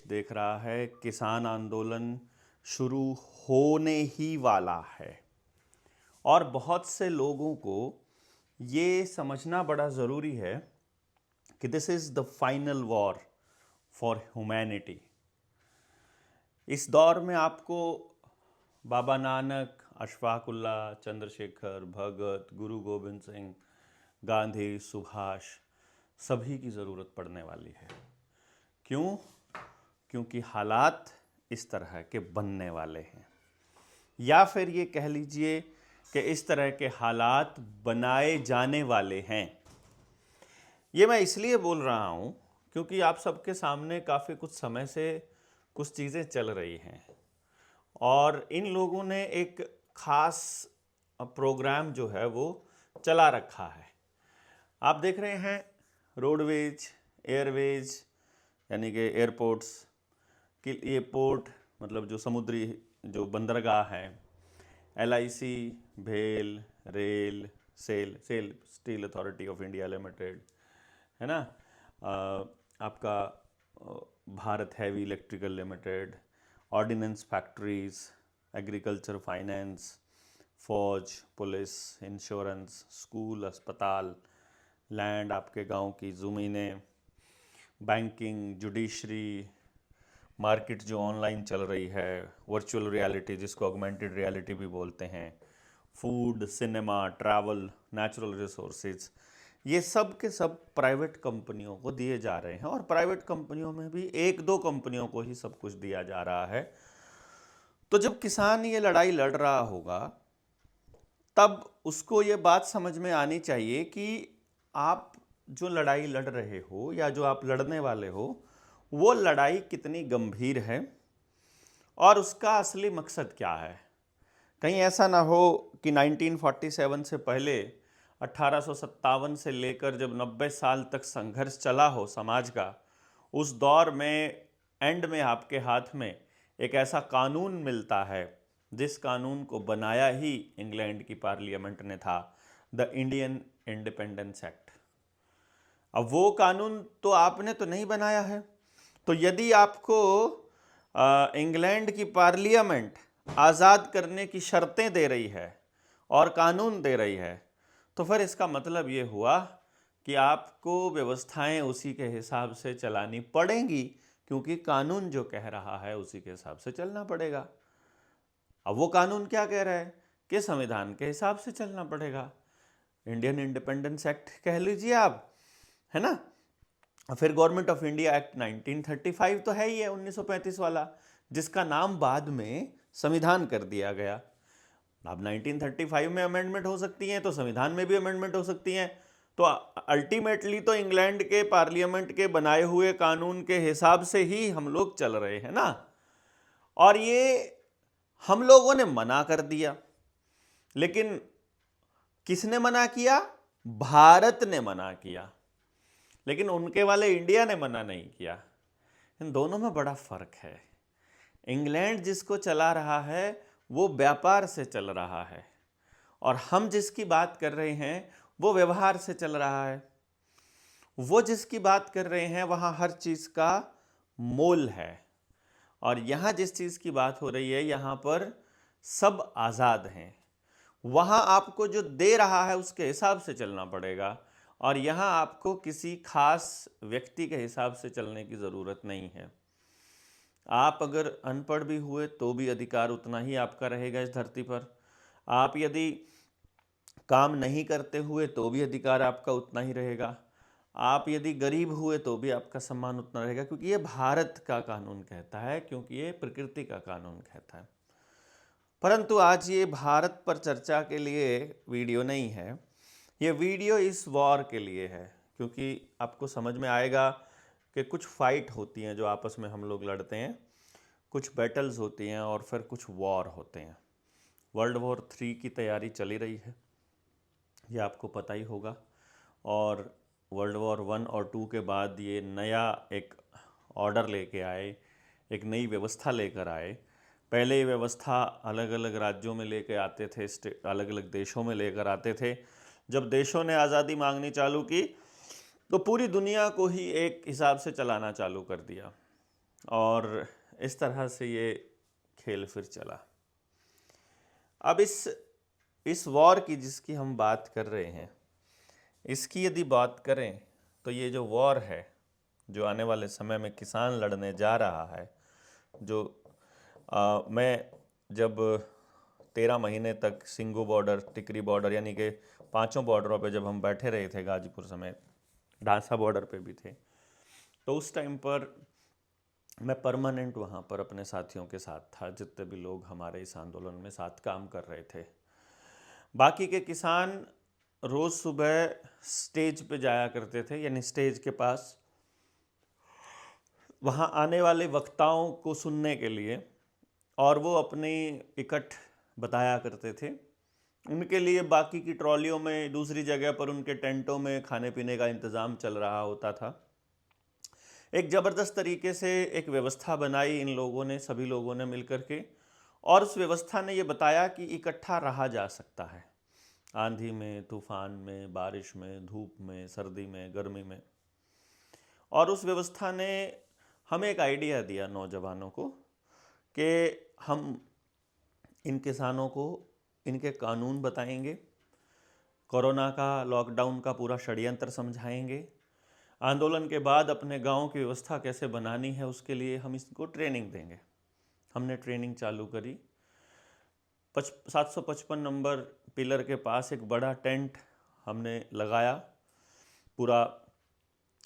देख रहा है किसान आंदोलन शुरू होने ही वाला है और बहुत से लोगों को ये समझना बड़ा ज़रूरी है कि this is the final war for humanity. इस दौर में आपको बाबा नानक, अशफाक उल्लाह, चंद्रशेखर, भगत, गुरु गोविंद सिंह, गांधी, सुभाष सभी की ज़रूरत पड़ने वाली है। क्यों? क्योंकि हालात इस तरह के बनने वाले हैं, या फिर ये कह लीजिए कि इस तरह के हालात बनाए जाने वाले हैं। ये मैं इसलिए बोल रहा हूँ क्योंकि आप सबके सामने काफ़ी कुछ समय से कुछ चीज़ें चल रही हैं और इन लोगों ने एक ख़ास प्रोग्राम जो है वो चला रखा है। आप देख रहे हैं रोडवेज, एयरवेज यानी कि एयरपोर्ट्स कि ये पोर्ट मतलब जो समुद्री जो बंदरगाह हैं, LIC, भेल, rail, SAIL steel authority of India limited, है ना, आपका Bharat heavy electrical limited, ordnance factories, agriculture, finance, फौज, पुलिस, इंश्योरेंस, स्कूल, अस्पताल, लैंड, आपके गांव की ज़मीनें, बैंकिंग, जुडिशरी, मार्केट जो ऑनलाइन चल रही है, वर्चुअल रियलिटी जिसको ऑगमेंटेड रियलिटी भी बोलते हैं, food, cinema, travel, natural resources, ये सब के सब प्राइवेट कंपनियों को दिए जा रहे हैं और प्राइवेट कंपनियों में भी एक दो कंपनियों को ही सब कुछ दिया जा रहा है। तो जब किसान ये लड़ाई लड़ रहा होगा तब उसको ये बात समझ में आनी चाहिए कि आप जो लड़ाई लड़ रहे हो या जो आप लड़ने वाले हो वो लड़ाई कितनी गंभीर है और उसका असली मकसद क्या है। कहीं ऐसा ना हो कि 1947 से पहले 1857 से लेकर जब 90 साल तक संघर्ष चला हो समाज का, उस दौर में एंड में आपके हाथ में एक ऐसा कानून मिलता है जिस कानून को बनाया ही इंग्लैंड की पार्लियामेंट ने था, द इंडियन इंडिपेंडेंस एक्ट। अब वो कानून तो आपने तो नहीं बनाया है, तो यदि आपको इंग्लैंड की पार्लियामेंट आज़ाद करने की शर्तें दे रही है और कानून दे रही है तो फिर इसका मतलब ये हुआ कि आपको व्यवस्थाएं उसी के हिसाब से चलानी पड़ेंगी, क्योंकि कानून जो कह रहा है उसी के हिसाब से चलना पड़ेगा। अब वो कानून क्या कह रहा है कि संविधान के हिसाब से चलना पड़ेगा, इंडियन इंडिपेंडेंस एक्ट कह लीजिए आप, है ना। फिर गवर्नमेंट ऑफ इंडिया एक्ट 1935 तो है ही है, 1935 वाला, जिसका नाम बाद में संविधान कर दिया गया। अब 1935 में अमेंडमेंट हो सकती हैं तो संविधान में भी अमेंडमेंट हो सकती हैं, तो अल्टीमेटली तो इंग्लैंड के पार्लियामेंट के बनाए हुए कानून के हिसाब से ही हम लोग चल रहे हैं ना। और ये हम लोगों ने मना कर दिया, लेकिन किसने मना किया? भारत ने मना किया, लेकिन उनके वाले इंडिया ने मना नहीं किया। इन दोनों में बड़ा फर्क है। इंग्लैंड जिसको चला रहा है वो व्यापार से चल रहा है और हम जिसकी बात कर रहे हैं वो व्यवहार से चल रहा है। वो जिसकी बात कर रहे हैं वहाँ हर चीज़ का मोल है और यहाँ जिस चीज़ की बात हो रही है यहाँ पर सब आज़ाद हैं। वहाँ आपको जो दे रहा है उसके हिसाब से चलना पड़ेगा और यहाँ आपको किसी खास व्यक्ति के हिसाब से चलने की ज़रूरत नहीं है। आप अगर अनपढ़ भी हुए तो भी अधिकार उतना ही आपका रहेगा इस धरती पर। आप यदि काम नहीं करते हुए तो भी अधिकार आपका उतना ही रहेगा। आप यदि गरीब हुए तो भी आपका सम्मान उतना रहेगा, क्योंकि ये भारत का कानून कहता है, क्योंकि ये प्रकृति का कानून कहता है। परंतु आज ये भारत पर चर्चा के लिए वीडियो नहीं है, ये वीडियो इस वॉर के लिए है, क्योंकि आपको समझ में आएगा कि कुछ फाइट होती हैं जो आपस में हम लोग लड़ते हैं, कुछ बैटल्स होती हैं और फिर कुछ वॉर होते हैं। वर्ल्ड वॉर 3 की तैयारी चली रही है, ये आपको पता ही होगा, और वर्ल्ड वॉर 1 और 2 के बाद ये नया एक ऑर्डर लेके आए, एक नई व्यवस्था लेकर आए। पहले ये व्यवस्था अलग अलग राज्यों में लेके आते थे, अलग अलग देशों में लेकर आते थे। जब देशों ने आज़ादी मांगनी चालू की तो पूरी दुनिया को ही एक हिसाब से चलाना चालू कर दिया। और इस तरह से ये खेल फिर चला। अब इस वॉर की जिसकी हम बात कर रहे हैं, इसकी यदि बात करें तो ये जो वॉर है जो आने वाले समय में किसान लड़ने जा रहा है, जो मैं जब 13 महीने तक सिंगू बॉर्डर, टिकरी बॉर्डर यानी कि 5 बॉर्डरों पे जब हम बैठे रहे थे, गाजीपुर समेत ढांसा बॉर्डर पे भी थे, तो उस टाइम पर मैं परमानेंट वहाँ पर अपने साथियों के साथ था, जितने भी लोग हमारे इस आंदोलन में साथ काम कर रहे थे। बाकी के किसान रोज़ सुबह स्टेज पे जाया करते थे, यानी स्टेज के पास वहाँ आने वाले वक्ताओं को सुनने के लिए, और वो अपनी इकट्ठ बताया करते थे। उनके लिए बाकी की ट्रॉलियों में, दूसरी जगह पर उनके टेंटों में खाने पीने का इंतज़ाम चल रहा होता था। एक ज़बरदस्त तरीके से एक व्यवस्था बनाई इन लोगों ने, सभी लोगों ने मिलकर के, और उस व्यवस्था ने ये बताया कि इकट्ठा रहा जा सकता है, आंधी में, तूफान में, बारिश में, धूप में, सर्दी में, गर्मी में। और उस व्यवस्था ने हमें एक आइडिया दिया नौजवानों को कि हम इन किसानों को इनके कानून बताएंगे, कोरोना का, लॉकडाउन का पूरा षड्यंत्र समझाएंगे, आंदोलन के बाद अपने गांव की व्यवस्था कैसे बनानी है उसके लिए हम इसको ट्रेनिंग देंगे। हमने ट्रेनिंग चालू करी। 755 नंबर पिलर के पास एक बड़ा टेंट हमने लगाया, पूरा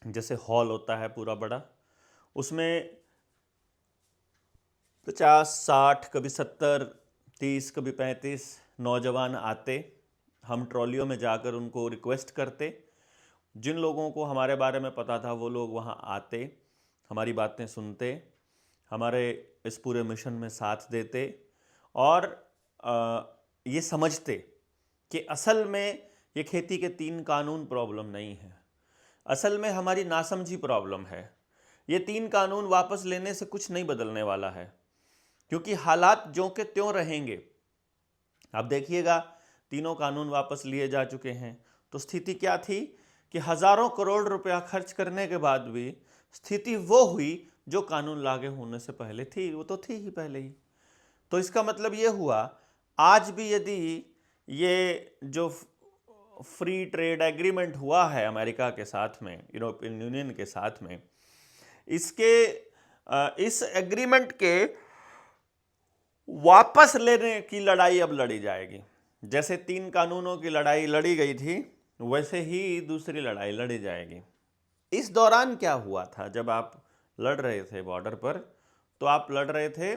जैसे हॉल होता है पूरा बड़ा, उसमें 50, 60, कभी 70, 30, कभी 35 नौजवान आते। हम ट्रॉलियों में जाकर उनको रिक्वेस्ट करते, जिन लोगों को हमारे बारे में पता था वो लोग वहाँ आते, हमारी बातें सुनते, हमारे इस पूरे मिशन में साथ देते, और ये समझते कि असल में ये खेती के 3 कानून प्रॉब्लम नहीं है, असल में हमारी नासमझी प्रॉब्लम है। ये 3 कानून वापस लेने से कुछ नहीं बदलने वाला है, क्योंकि हालात ज्यों के त्यों रहेंगे। अब देखिएगा, तीनों कानून वापस लिए जा चुके हैं, तो स्थिति क्या थी कि हजारों करोड़ रुपया खर्च करने के बाद भी स्थिति वो हुई जो कानून लागू होने से पहले थी, वो तो थी ही पहले ही। तो इसका मतलब ये हुआ, आज भी यदि ये जो फ्री ट्रेड एग्रीमेंट हुआ है अमेरिका के साथ में, यूरोपियन यूनियन के साथ में, इस एग्रीमेंट के वापस लेने की लड़ाई अब लड़ी जाएगी। जैसे 3 कानूनों की लड़ाई लड़ी गई थी, वैसे ही दूसरी लड़ाई लड़ी जाएगी। इस दौरान क्या हुआ था, जब आप लड़ रहे थे बॉर्डर पर, तो आप लड़ रहे थे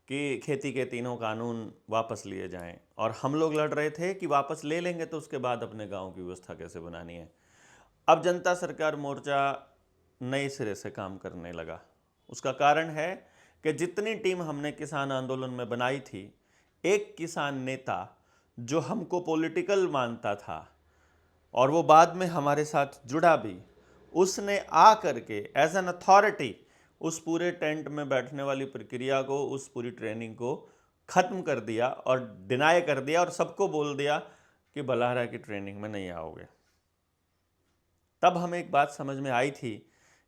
कि खेती के 3 कानून वापस लिए जाएं, और हम लोग लड़ रहे थे कि वापस ले लेंगे तो उसके बाद अपने गांव की व्यवस्था कैसे बनानी है। अब जनता सरकार मोर्चा नए सिरे से काम करने लगा। उसका कारण है कि जितनी टीम हमने किसान आंदोलन में बनाई थी, एक किसान नेता जो हमको पॉलिटिकल मानता था और वो बाद में हमारे साथ जुड़ा भी, उसने आ करके एज एन अथॉरिटी उस पूरे टेंट में बैठने वाली प्रक्रिया को, उस पूरी ट्रेनिंग को ख़त्म कर दिया और डिनाई कर दिया, और सबको बोल दिया कि बलहारा की ट्रेनिंग में नहीं आओगे। तब हमें एक बात समझ में आई थी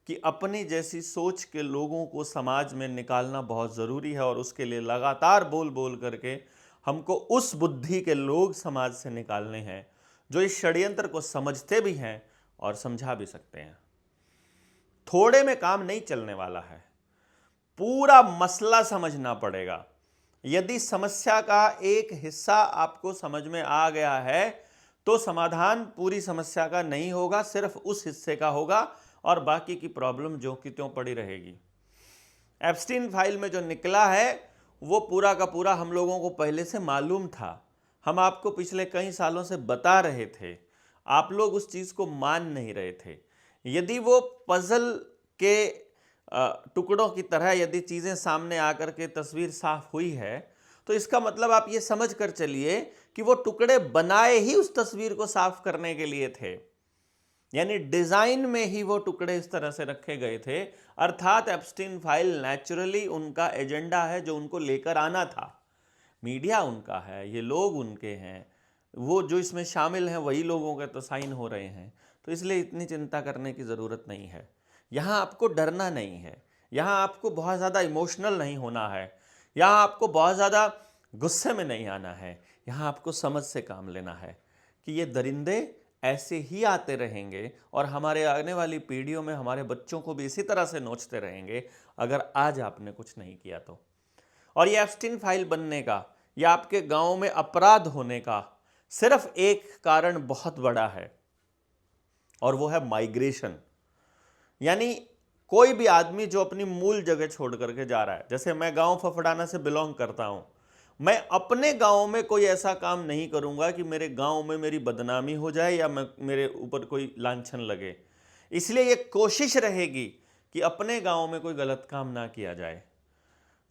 कि अपनी जैसी सोच के लोगों को समाज में निकालना बहुत ज़रूरी है, और उसके लिए लगातार बोल बोल करके हमको उस बुद्धि के लोग समाज से निकालने हैं जो इस षड्यंत्र को समझते भी हैं और समझा भी सकते हैं। थोड़े में काम नहीं चलने वाला है, पूरा मसला समझना पड़ेगा। यदि समस्या का एक हिस्सा आपको समझ में आ गया है तो समाधान पूरी समस्या का नहीं होगा, सिर्फ उस हिस्से का होगा, और बाकी की प्रॉब्लम जो कि त्यों पड़ी रहेगी। एप्स्टीन फाइल में जो निकला है वो पूरा का पूरा हम लोगों को पहले से मालूम था। हम आपको पिछले कई सालों से बता रहे थे, आप लोग उस चीज़ को मान नहीं रहे थे। यदि वो पजल के टुकड़ों की तरह यदि चीज़ें सामने आकर के तस्वीर साफ हुई है, तो इसका मतलब आप ये समझ कर चलिए कि वो टुकड़े बनाए ही उस तस्वीर को साफ करने के लिए थे, यानी डिजाइन में ही वो टुकड़े इस तरह से रखे गए थे। अर्थात एप्स्टीन फाइल नेचुरली उनका एजेंडा है जो उनको लेकर आना था। मीडिया उनका है, ये लोग उनके हैं, वो जो इसमें शामिल हैं वही लोगों के तो साइन हो रहे हैं, तो इसलिए इतनी चिंता करने की ज़रूरत नहीं है। यहाँ आपको डरना नहीं है, यहाँ आपको बहुत ज़्यादा इमोशनल नहीं होना है, यहाँ आपको बहुत ज़्यादा गुस्से में नहीं आना है, यहाँ आपको समझ से काम लेना है कि ये दरिंदे ऐसे ही आते रहेंगे और हमारे आने वाली पीढ़ियों में हमारे बच्चों को भी इसी तरह से नोचते रहेंगे अगर आज आपने कुछ नहीं किया तो। और ये एब्स्टीन फाइल बनने का या आपके गांव में अपराध होने का सिर्फ एक कारण बहुत बड़ा है और वो है माइग्रेशन। यानी कोई भी आदमी जो अपनी मूल जगह छोड़ करके जा रहा है, जैसे मैं गांव फफड़ाना से बिलोंग करता हूं, मैं अपने गांव में कोई ऐसा काम नहीं करूंगा कि मेरे गांव में मेरी बदनामी हो जाए या मेरे ऊपर कोई लांछन लगे। इसलिए ये कोशिश रहेगी कि अपने गांव में कोई गलत काम ना किया जाए।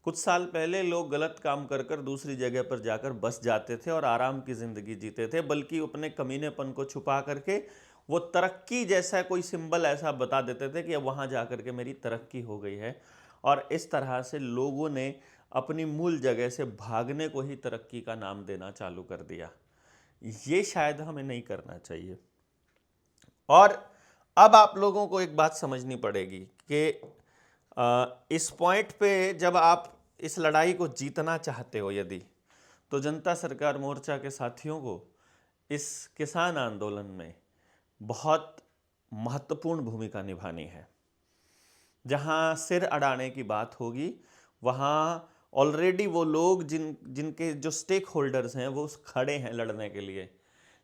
कुछ साल पहले लोग गलत काम कर कर दूसरी जगह पर जाकर बस जाते थे और आराम की जिंदगी जीते थे, बल्कि अपने कमीनेपन को छुपा करके वो तरक्की जैसा कोई सिंबल ऐसा बता देते थे कि अब वहाँ जा कर के मेरी तरक्की हो गई है। और इस तरह से लोगों ने अपनी मूल जगह से भागने को ही तरक्की का नाम देना चालू कर दिया। ये शायद हमें नहीं करना चाहिए। और अब आप लोगों को एक बात समझनी पड़ेगी कि इस पॉइंट पे जब आप इस लड़ाई को जीतना चाहते हो यदि, तो जनता सरकार मोर्चा के साथियों को इस किसान आंदोलन में बहुत महत्वपूर्ण भूमिका निभानी है। जहां सिर अड़ाने की बात होगी वहां ऑलरेडी वो लोग जिनके जो स्टेक होल्डर्स हैं वो खड़े हैं लड़ने के लिए,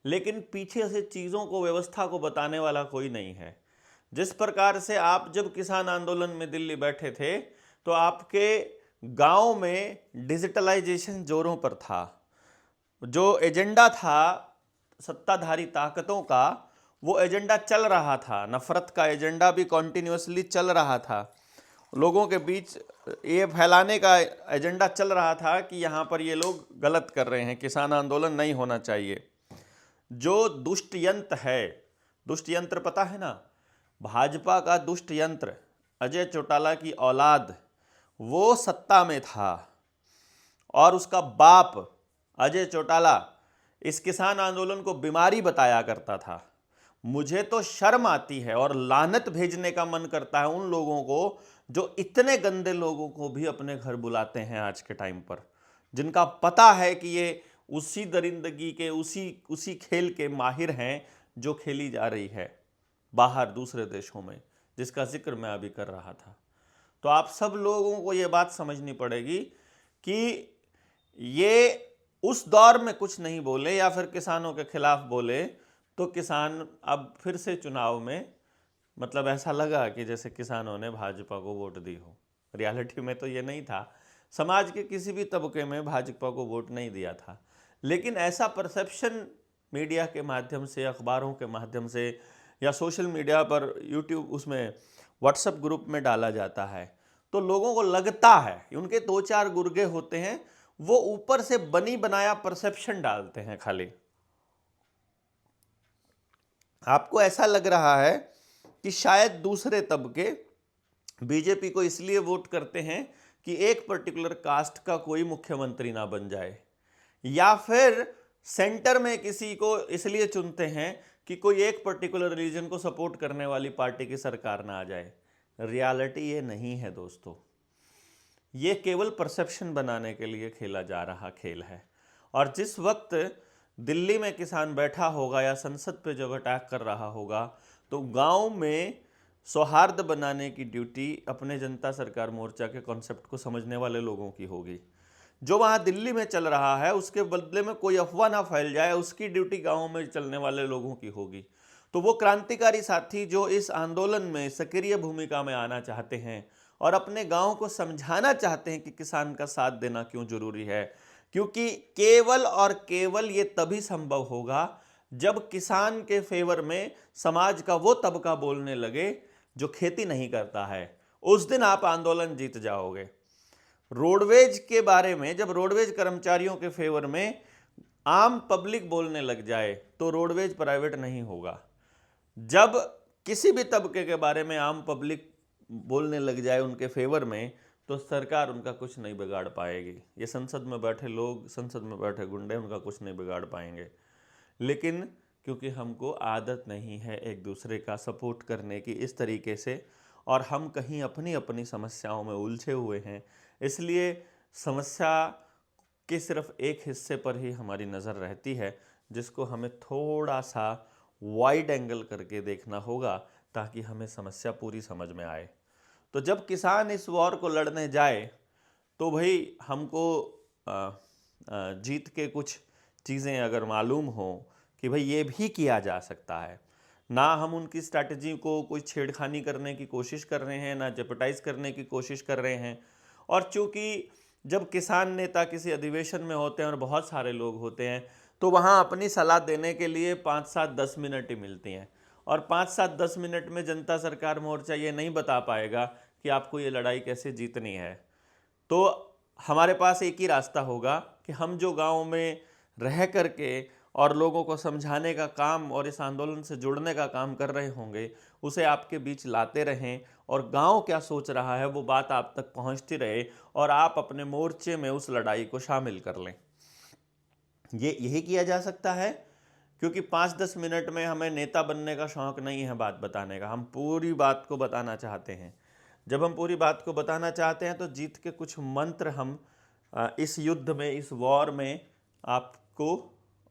लेकिन पीछे से चीज़ों को, व्यवस्था को बताने वाला कोई नहीं है। जिस प्रकार से आप जब किसान आंदोलन में दिल्ली बैठे थे तो आपके गांव में डिजिटलाइजेशन जोरों पर था, जो एजेंडा था सत्ताधारी ताकतों का वो एजेंडा चल रहा था, नफरत का एजेंडा भी कॉन्टिन्यूसली चल रहा था, लोगों के बीच ये फैलाने का एजेंडा चल रहा था कि यहाँ पर ये लोग गलत कर रहे हैं, किसान आंदोलन नहीं होना चाहिए। जो दुष्ट यंत्र है, दुष्ट यंत्र पता है ना, भाजपा का दुष्ट यंत्र अजय चौटाला की औलाद वो सत्ता में था और उसका बाप अजय चौटाला इस किसान आंदोलन को बीमारी बताया करता था। मुझे तो शर्म आती है और लानत भेजने का मन करता है उन लोगों को जो इतने गंदे लोगों को भी अपने घर बुलाते हैं आज के टाइम पर, जिनका पता है कि ये उसी दरिंदगी के उसी खेल के माहिर हैं जो खेली जा रही है बाहर दूसरे देशों में, जिसका जिक्र मैं अभी कर रहा था। तो आप सब लोगों को ये बात समझनी पड़ेगी कि ये उस दौर में कुछ नहीं बोले या फिर किसानों के खिलाफ बोले तो किसान अब फिर से चुनाव में, मतलब ऐसा लगा कि जैसे किसानों ने भाजपा को वोट दी हो। रियलिटी में तो ये नहीं था, समाज के किसी भी तबके में भाजपा को वोट नहीं दिया था, लेकिन ऐसा परसेप्शन मीडिया के माध्यम से, अखबारों के माध्यम से या सोशल मीडिया पर, यूट्यूब, उसमें व्हाट्सएप ग्रुप में डाला जाता है तो लोगों को लगता है, उनके दो चार गुर्गे होते हैं, वो ऊपर से बनी बनाया परसेप्शन डालते हैं खाली। आपको ऐसा लग रहा है कि शायद दूसरे तबके बीजेपी को इसलिए वोट करते हैं कि एक पर्टिकुलर कास्ट का कोई मुख्यमंत्री ना बन जाए, या फिर सेंटर में किसी को इसलिए चुनते हैं कि कोई एक पर्टिकुलर रिलीजन को सपोर्ट करने वाली पार्टी की सरकार ना आ जाए। रियलिटी ये नहीं है दोस्तों, ये केवल परसेप्शन बनाने के लिए खेला जा रहा खेल है। और जिस वक्त दिल्ली में किसान बैठा होगा या संसद पे जब अटैक कर रहा होगा तो गांव में सौहार्द बनाने की ड्यूटी अपने जनता सरकार मोर्चा के कॉन्सेप्ट को समझने वाले लोगों की होगी। जो वहाँ दिल्ली में चल रहा है उसके बदले में कोई अफवाह ना फैल जाए, उसकी ड्यूटी गाँव में चलने वाले लोगों की होगी। तो वो क्रांतिकारी साथी जो इस आंदोलन में सक्रिय भूमिका में आना चाहते हैं और अपने गांव को समझाना चाहते हैं कि किसान का साथ देना क्यों जरूरी है, क्योंकि केवल और केवल ये तभी संभव होगा जब किसान के फेवर में समाज का वो तबका बोलने लगे जो खेती नहीं करता है। उस दिन आप आंदोलन जीत जाओगे। रोडवेज के बारे में जब रोडवेज कर्मचारियों के फेवर में आम पब्लिक बोलने लग जाए तो रोडवेज प्राइवेट नहीं होगा। जब किसी भी तबके के बारे में आम पब्लिक बोलने लग जाए उनके फेवर में तो सरकार उनका कुछ नहीं बिगाड़ पाएगी। ये संसद में बैठे लोग, संसद में बैठे गुंडे उनका कुछ नहीं बिगाड़ पाएंगे। लेकिन क्योंकि हमको आदत नहीं है एक दूसरे का सपोर्ट करने की इस तरीके से, और हम कहीं अपनी अपनी समस्याओं में उलझे हुए हैं। इसलिए समस्या के सिर्फ एक हिस्से पर ही हमारी नज़र रहती है, जिसको हमें थोड़ा सा वाइड एंगल करके देखना होगा ताकि हमें समस्या पूरी समझ में आए। तो जब किसान इस वॉर को लड़ने जाए तो भाई हमको जीत के कुछ चीज़ें अगर मालूम हो कि भाई ये भी किया जा सकता है, ना हम उनकी स्ट्रैटेजी को कोई छेड़खानी करने की कोशिश कर रहे हैं, ना जेपटाइज करने की कोशिश कर रहे हैं। और चूंकि जब किसान नेता किसी अधिवेशन में होते हैं और बहुत सारे लोग होते हैं तो वहाँ अपनी सलाह देने के लिए 5-7-10 मिनट ही मिलती हैं, और 5-7-10 मिनट में जनता सरकार मोर्चा ये नहीं बता पाएगा कि आपको ये लड़ाई कैसे जीतनी है। तो हमारे पास एक ही रास्ता होगा कि हम जो गांव में रह करके और लोगों को समझाने का काम और इस आंदोलन से जुड़ने का काम कर रहे होंगे, उसे आपके बीच लाते रहें और गांव क्या सोच रहा है वो बात आप तक पहुंचती रहे और आप अपने मोर्चे में उस लड़ाई को शामिल कर लें। यही किया जा सकता है, क्योंकि 5-10 मिनट में हमें नेता बनने का शौक नहीं है बात बताने का, हम पूरी बात को बताना चाहते हैं। जब हम पूरी बात को बताना चाहते हैं तो जीत के कुछ मंत्र हम इस युद्ध में, इस वॉर में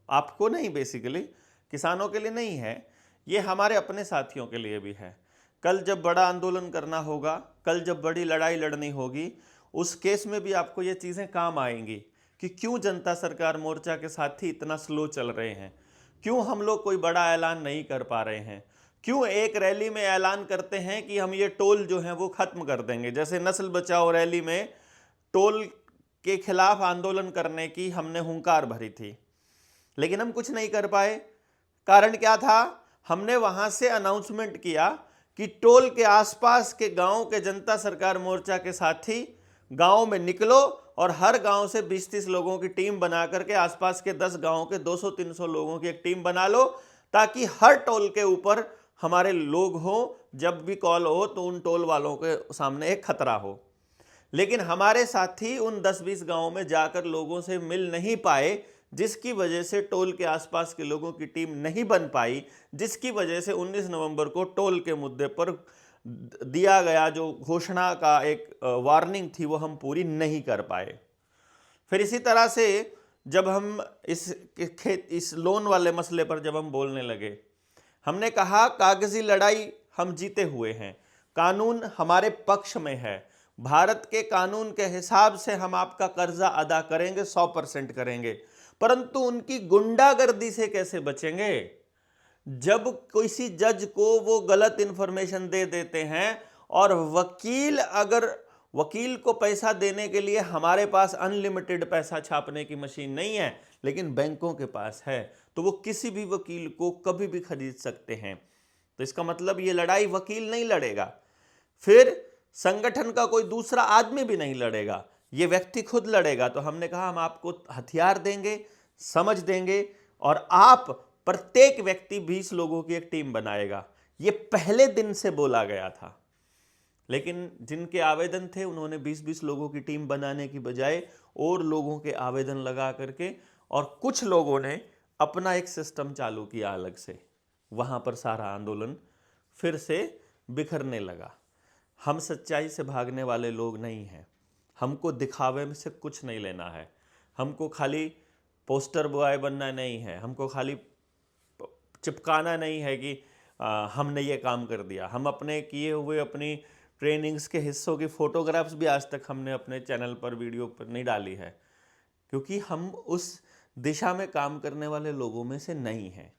आपको नहीं, बेसिकली किसानों के लिए नहीं है, ये हमारे अपने साथियों के लिए भी है। कल जब बड़ा आंदोलन करना होगा, कल जब बड़ी लड़ाई लड़नी होगी, उस केस में भी आपको ये चीज़ें काम आएंगी कि क्यों जनता सरकार मोर्चा के साथी इतना स्लो चल रहे हैं, क्यों हम लोग कोई बड़ा ऐलान नहीं कर पा रहे हैं, क्यों एक रैली में ऐलान करते हैं कि हम ये टोल जो हैं वो खत्म कर देंगे। जैसे नस्ल बचाओ रैली में टोल के खिलाफ आंदोलन करने की हमने हुंकार भरी थी, लेकिन हम कुछ नहीं कर पाए। कारण क्या था? हमने वहां से अनाउंसमेंट किया कि टोल के आसपास के गांव के जनता सरकार मोर्चा के साथी गांव में निकलो और हर गांव से 20-30 लोगों की टीम बना करके आसपास के 10 गांवों के 200-300 लोगों की एक टीम बना लो, ताकि हर टोल के ऊपर हमारे लोग हों, जब भी कॉल हो तो उन टोल वालों के सामने एक खतरा हो। लेकिन हमारे साथी उन 10-20 गांवों में जाकर लोगों से मिल नहीं पाए, जिसकी वजह से टोल के आसपास के लोगों की टीम नहीं बन पाई, जिसकी वजह से 19 नवंबर को टोल के मुद्दे पर दिया गया जो घोषणा का एक वार्निंग थी वो हम पूरी नहीं कर पाए। फिर इसी तरह से जब हम इस लोन वाले मसले पर जब हम बोलने लगे, हमने कहा कागजी लड़ाई हम जीते हुए हैं, कानून हमारे पक्ष में है, भारत के कानून के हिसाब से हम आपका कर्जा अदा करेंगे, 100% करेंगे, परंतु उनकी गुंडागर्दी से कैसे बचेंगे? जब किसी जज को वो गलत इंफॉर्मेशन दे देते हैं और वकील को पैसा देने के लिए हमारे पास अनलिमिटेड पैसा छापने की मशीन नहीं है, लेकिन बैंकों के पास है, तो वो किसी भी वकील को कभी भी खरीद सकते हैं। तो इसका मतलब ये लड़ाई वकील नहीं लड़ेगा, फिर संगठन का कोई दूसरा आदमी भी नहीं लड़ेगा, ये व्यक्ति खुद लड़ेगा। तो हमने कहा हम आपको हथियार देंगे, समझ देंगे, और आप प्रत्येक व्यक्ति 20 लोगों की एक टीम बनाएगा। ये पहले दिन से बोला गया था, लेकिन जिनके आवेदन थे उन्होंने 20-20 लोगों की टीम बनाने की बजाय और लोगों के आवेदन लगा करके, और कुछ लोगों ने अपना एक सिस्टम चालू किया अलग से, वहां पर सारा आंदोलन फिर से बिखरने लगा। हम सच्चाई से भागने वाले लोग नहीं हैं, हमको दिखावे में से कुछ नहीं लेना है, हमको खाली पोस्टर बॉय बनना नहीं है, हमको खाली चिपकाना नहीं है कि हमने ये काम कर दिया। हम अपने किए हुए अपनी ट्रेनिंग्स के हिस्सों की फोटोग्राफ्स भी आज तक हमने अपने चैनल पर, वीडियो पर नहीं डाली है, क्योंकि हम उस दिशा में काम करने वाले लोगों में से नहीं हैं।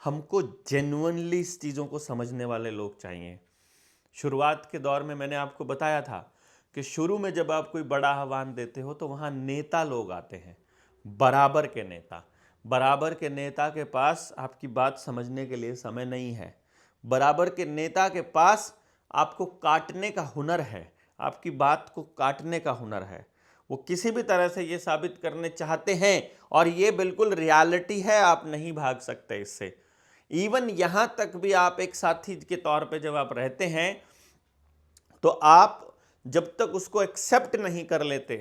हमको जेन्युइनली इस चीज़ों को समझने वाले लोग चाहिए। शुरुआत के दौर में मैंने आपको बताया था कि शुरू में जब आप कोई बड़ा आह्वान देते हो तो वहाँ नेता लोग आते हैं, बराबर के नेता। बराबर के नेता के पास आपकी बात समझने के लिए समय नहीं है, बराबर के नेता के पास आपको काटने का हुनर है, आपकी बात को काटने का हुनर है। वो किसी भी तरह से ये साबित करने चाहते हैं, और ये बिल्कुल रियलिटी है, आप नहीं भाग सकते इससे। इवन यहाँ तक भी आप एक साथी के तौर पे जब आप रहते हैं तो आप जब तक उसको एक्सेप्ट नहीं कर लेते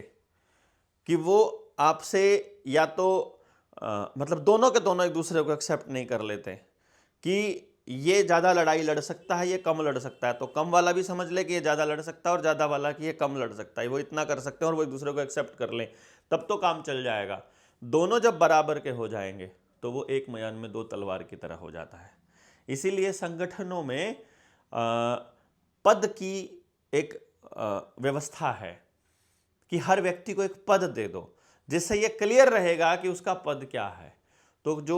कि वो आपसे, या तो मतलब दोनों के दोनों एक दूसरे को एक्सेप्ट नहीं कर लेते कि ये ज़्यादा लड़ाई लड़ सकता है, ये कम लड़ सकता है, तो कम वाला भी समझ ले कि ये ज़्यादा लड़ सकता है और ज़्यादा वाला कि ये कम लड़ सकता है, वो इतना कर सकते हैं और वो एक दूसरे को एक्सेप्ट कर लें, तब तो काम चल जाएगा। दोनों जब बराबर के हो जाएंगे तो वो एक मयान में दो तलवार की तरह हो जाता है। इसीलिए संगठनों में पद की एक व्यवस्था है कि हर व्यक्ति को एक पद दे दो, जिससे ये क्लियर रहेगा कि उसका पद क्या है। तो जो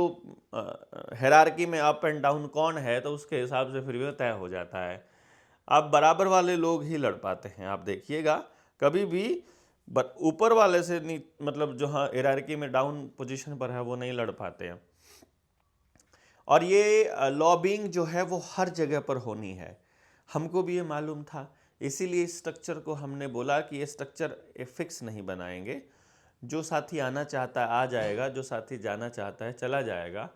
हायरार्की में अप एंड डाउन कौन है, तो उसके हिसाब से फिर भी तय हो जाता है। अब बराबर वाले लोग ही लड़ पाते हैं, आप देखिएगा कभी भी ऊपर वाले से नहीं, मतलब जो हाँ हायरार्की में डाउन पोजीशन पर है वो नहीं लड़ पाते हैं। और ये लॉबिंग जो है वो हर जगह पर होनी है, हमको भी ये मालूम था। इसीलिए इस स्ट्रक्चर को हमने बोला कि ये स्ट्रक्चर फिक्स नहीं बनाएंगे, जो साथी आना चाहता है आ जाएगा, जो साथी जाना चाहता है चला जाएगा,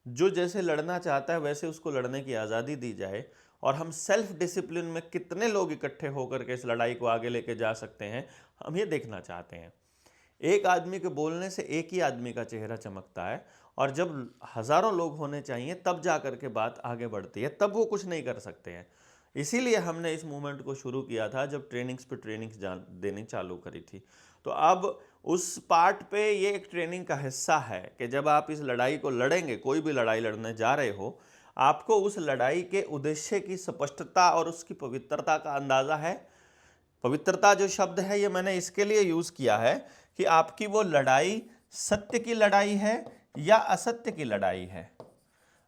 जो जैसे लड़ना चाहता है वैसे उसको लड़ने की आज़ादी दी जाए। और हम सेल्फ डिसिप्लिन में कितने लोग इकट्ठे होकर के इस लड़ाई को आगे लेके जा सकते हैं, हम ये देखना चाहते हैं। एक आदमी के बोलने से एक ही आदमी का चेहरा चमकता है, और जब हज़ारों लोग होने चाहिए तब जा कर के बात आगे बढ़ती है, तब वो कुछ नहीं कर सकते हैं। इसीलिए हमने इस मूवमेंट को शुरू किया था जब ट्रेनिंग्स पे ट्रेनिंग्स देनी चालू करी थी। तो अब उस पार्ट पे ये एक ट्रेनिंग का हिस्सा है कि जब आप इस लड़ाई को लड़ेंगे, कोई भी लड़ाई लड़ने जा रहे हो, आपको उस लड़ाई के उद्देश्य की स्पष्टता और उसकी पवित्रता का अंदाज़ा है। पवित्रता जो शब्द है ये मैंने इसके लिए यूज़ किया है कि आपकी वो लड़ाई सत्य की लड़ाई है या असत्य की लड़ाई है,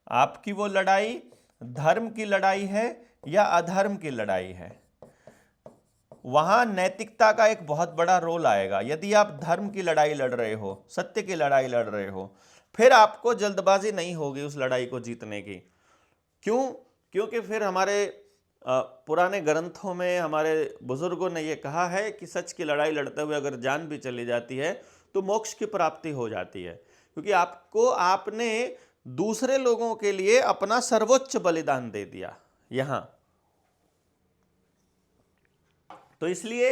आपकी वो लड़ाई धर्म की लड़ाई है या अधर्म की लड़ाई है। वहां नैतिकता का एक बहुत बड़ा रोल आएगा। यदि आप धर्म की लड़ाई लड़ रहे हो, सत्य की लड़ाई लड़ रहे हो, फिर आपको जल्दबाजी नहीं होगी उस लड़ाई को जीतने की। क्यों? क्योंकि फिर हमारे पुराने ग्रंथों में हमारे बुजुर्गों ने यह कहा है कि सच की लड़ाई लड़ते हुए अगर जान भी चली जाती है तो मोक्ष की प्राप्ति हो जाती है, क्योंकि आपने दूसरे लोगों के लिए अपना सर्वोच्च बलिदान दे दिया यहां। तो इसलिए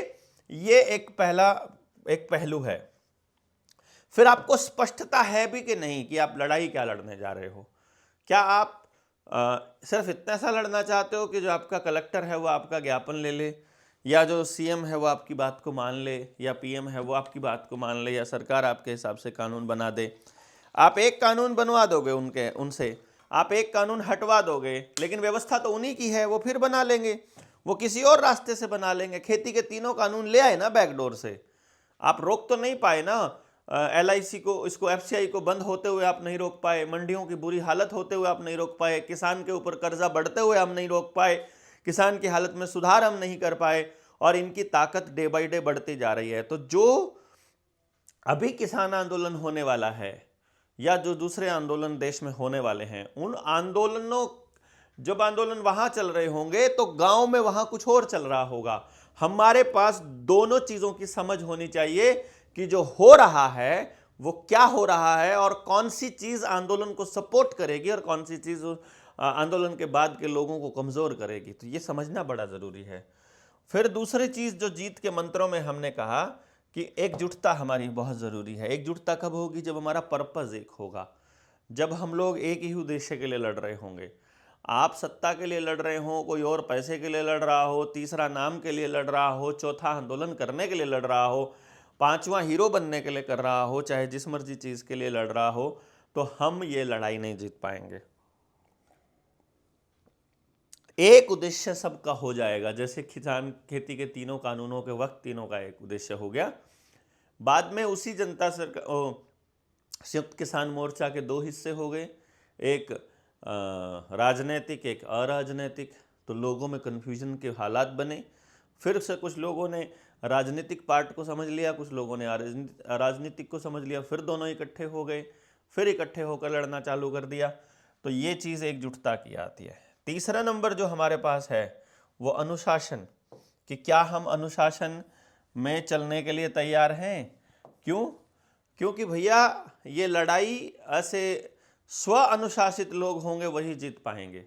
ये एक पहलू है। फिर आपको स्पष्टता है भी कि नहीं कि आप लड़ाई क्या लड़ने जा रहे हो। क्या आप सिर्फ इतना सा लड़ना चाहते हो कि जो आपका कलेक्टर है वो आपका ज्ञापन ले ले, या जो सीएम है वो आपकी बात को मान ले, या पीएम है वो आपकी बात को मान ले, या सरकार आपके हिसाब से कानून बना दे। आप एक कानून बनवा दोगे उनसे, आप एक कानून हटवा दोगे, लेकिन व्यवस्था तो उन्हीं की है, वो फिर बना लेंगे, वो किसी और रास्ते से बना लेंगे। खेती के तीनों कानून ले आए ना बैकडोर से, आप रोक तो नहीं पाए ना। LIC को, इसको FCI को बंद होते हुए आप नहीं रोक पाए, मंडियों की बुरी हालत होते हुए आप नहीं रोक पाए, किसान के ऊपर कर्जा बढ़ते हुए हम नहीं रोक पाए, किसान की हालत में सुधार हम नहीं कर पाए, और इनकी ताकत डे बाय डे बढ़ती जा रही है। तो जो अभी किसान आंदोलन होने वाला है या जो दूसरे आंदोलन देश में होने वाले हैं, उन आंदोलनों, जब आंदोलन वहां चल रहे होंगे तो गांव में वहां कुछ और चल रहा होगा। हमारे पास दोनों चीजों की समझ होनी चाहिए कि जो हो रहा है वो क्या हो रहा है, और कौन सी चीज आंदोलन को सपोर्ट करेगी और कौन सी चीज आंदोलन के बाद के लोगों को कमजोर करेगी। तो ये समझना बड़ा जरूरी है। फिर दूसरी चीज जो जीत के मंत्रों में हमने कहा कि एकजुटता हमारी बहुत जरूरी है। एकजुटता कब होगी? जब हमारा पर्पस एक होगा, जब हम लोग एक ही उद्देश्य के लिए लड़ रहे होंगे। आप सत्ता के लिए लड़ रहे हो, कोई और पैसे के लिए लड़ रहा हो, तीसरा नाम के लिए लड़ रहा हो, चौथा आंदोलन करने के लिए लड़ रहा हो, पांचवा हीरो बनने के लिए कर रहा हो, चाहे जिस मर्जी चीज के लिए लड़ रहा हो, तो हम ये लड़ाई नहीं जीत पाएंगे। एक उद्देश्य सबका हो जाएगा, जैसे किसान खेती के तीनों कानूनों के वक्त तीनों का एक उद्देश्य हो गया। बाद में उसी जनता सरकार, संयुक्त किसान मोर्चा के दो हिस्से हो गए, एक राजनीतिक, एक अराजनीतिक। तो लोगों में कन्फ्यूजन के हालात बने। फिर से कुछ लोगों ने राजनीतिक पार्ट को समझ लिया, कुछ लोगों ने राजनीतिक को समझ लिया, फिर दोनों इकट्ठे हो गए, फिर इकट्ठे होकर लड़ना चालू कर दिया। तो ये चीज़ एकजुटता की आती है। तीसरा नंबर जो हमारे पास है वो अनुशासन, कि क्या हम अनुशासन में चलने के लिए तैयार हैं। क्यों? क्योंकि भैया ये लड़ाई ऐसे स्व अनुशासित लोग होंगे वही जीत पाएंगे।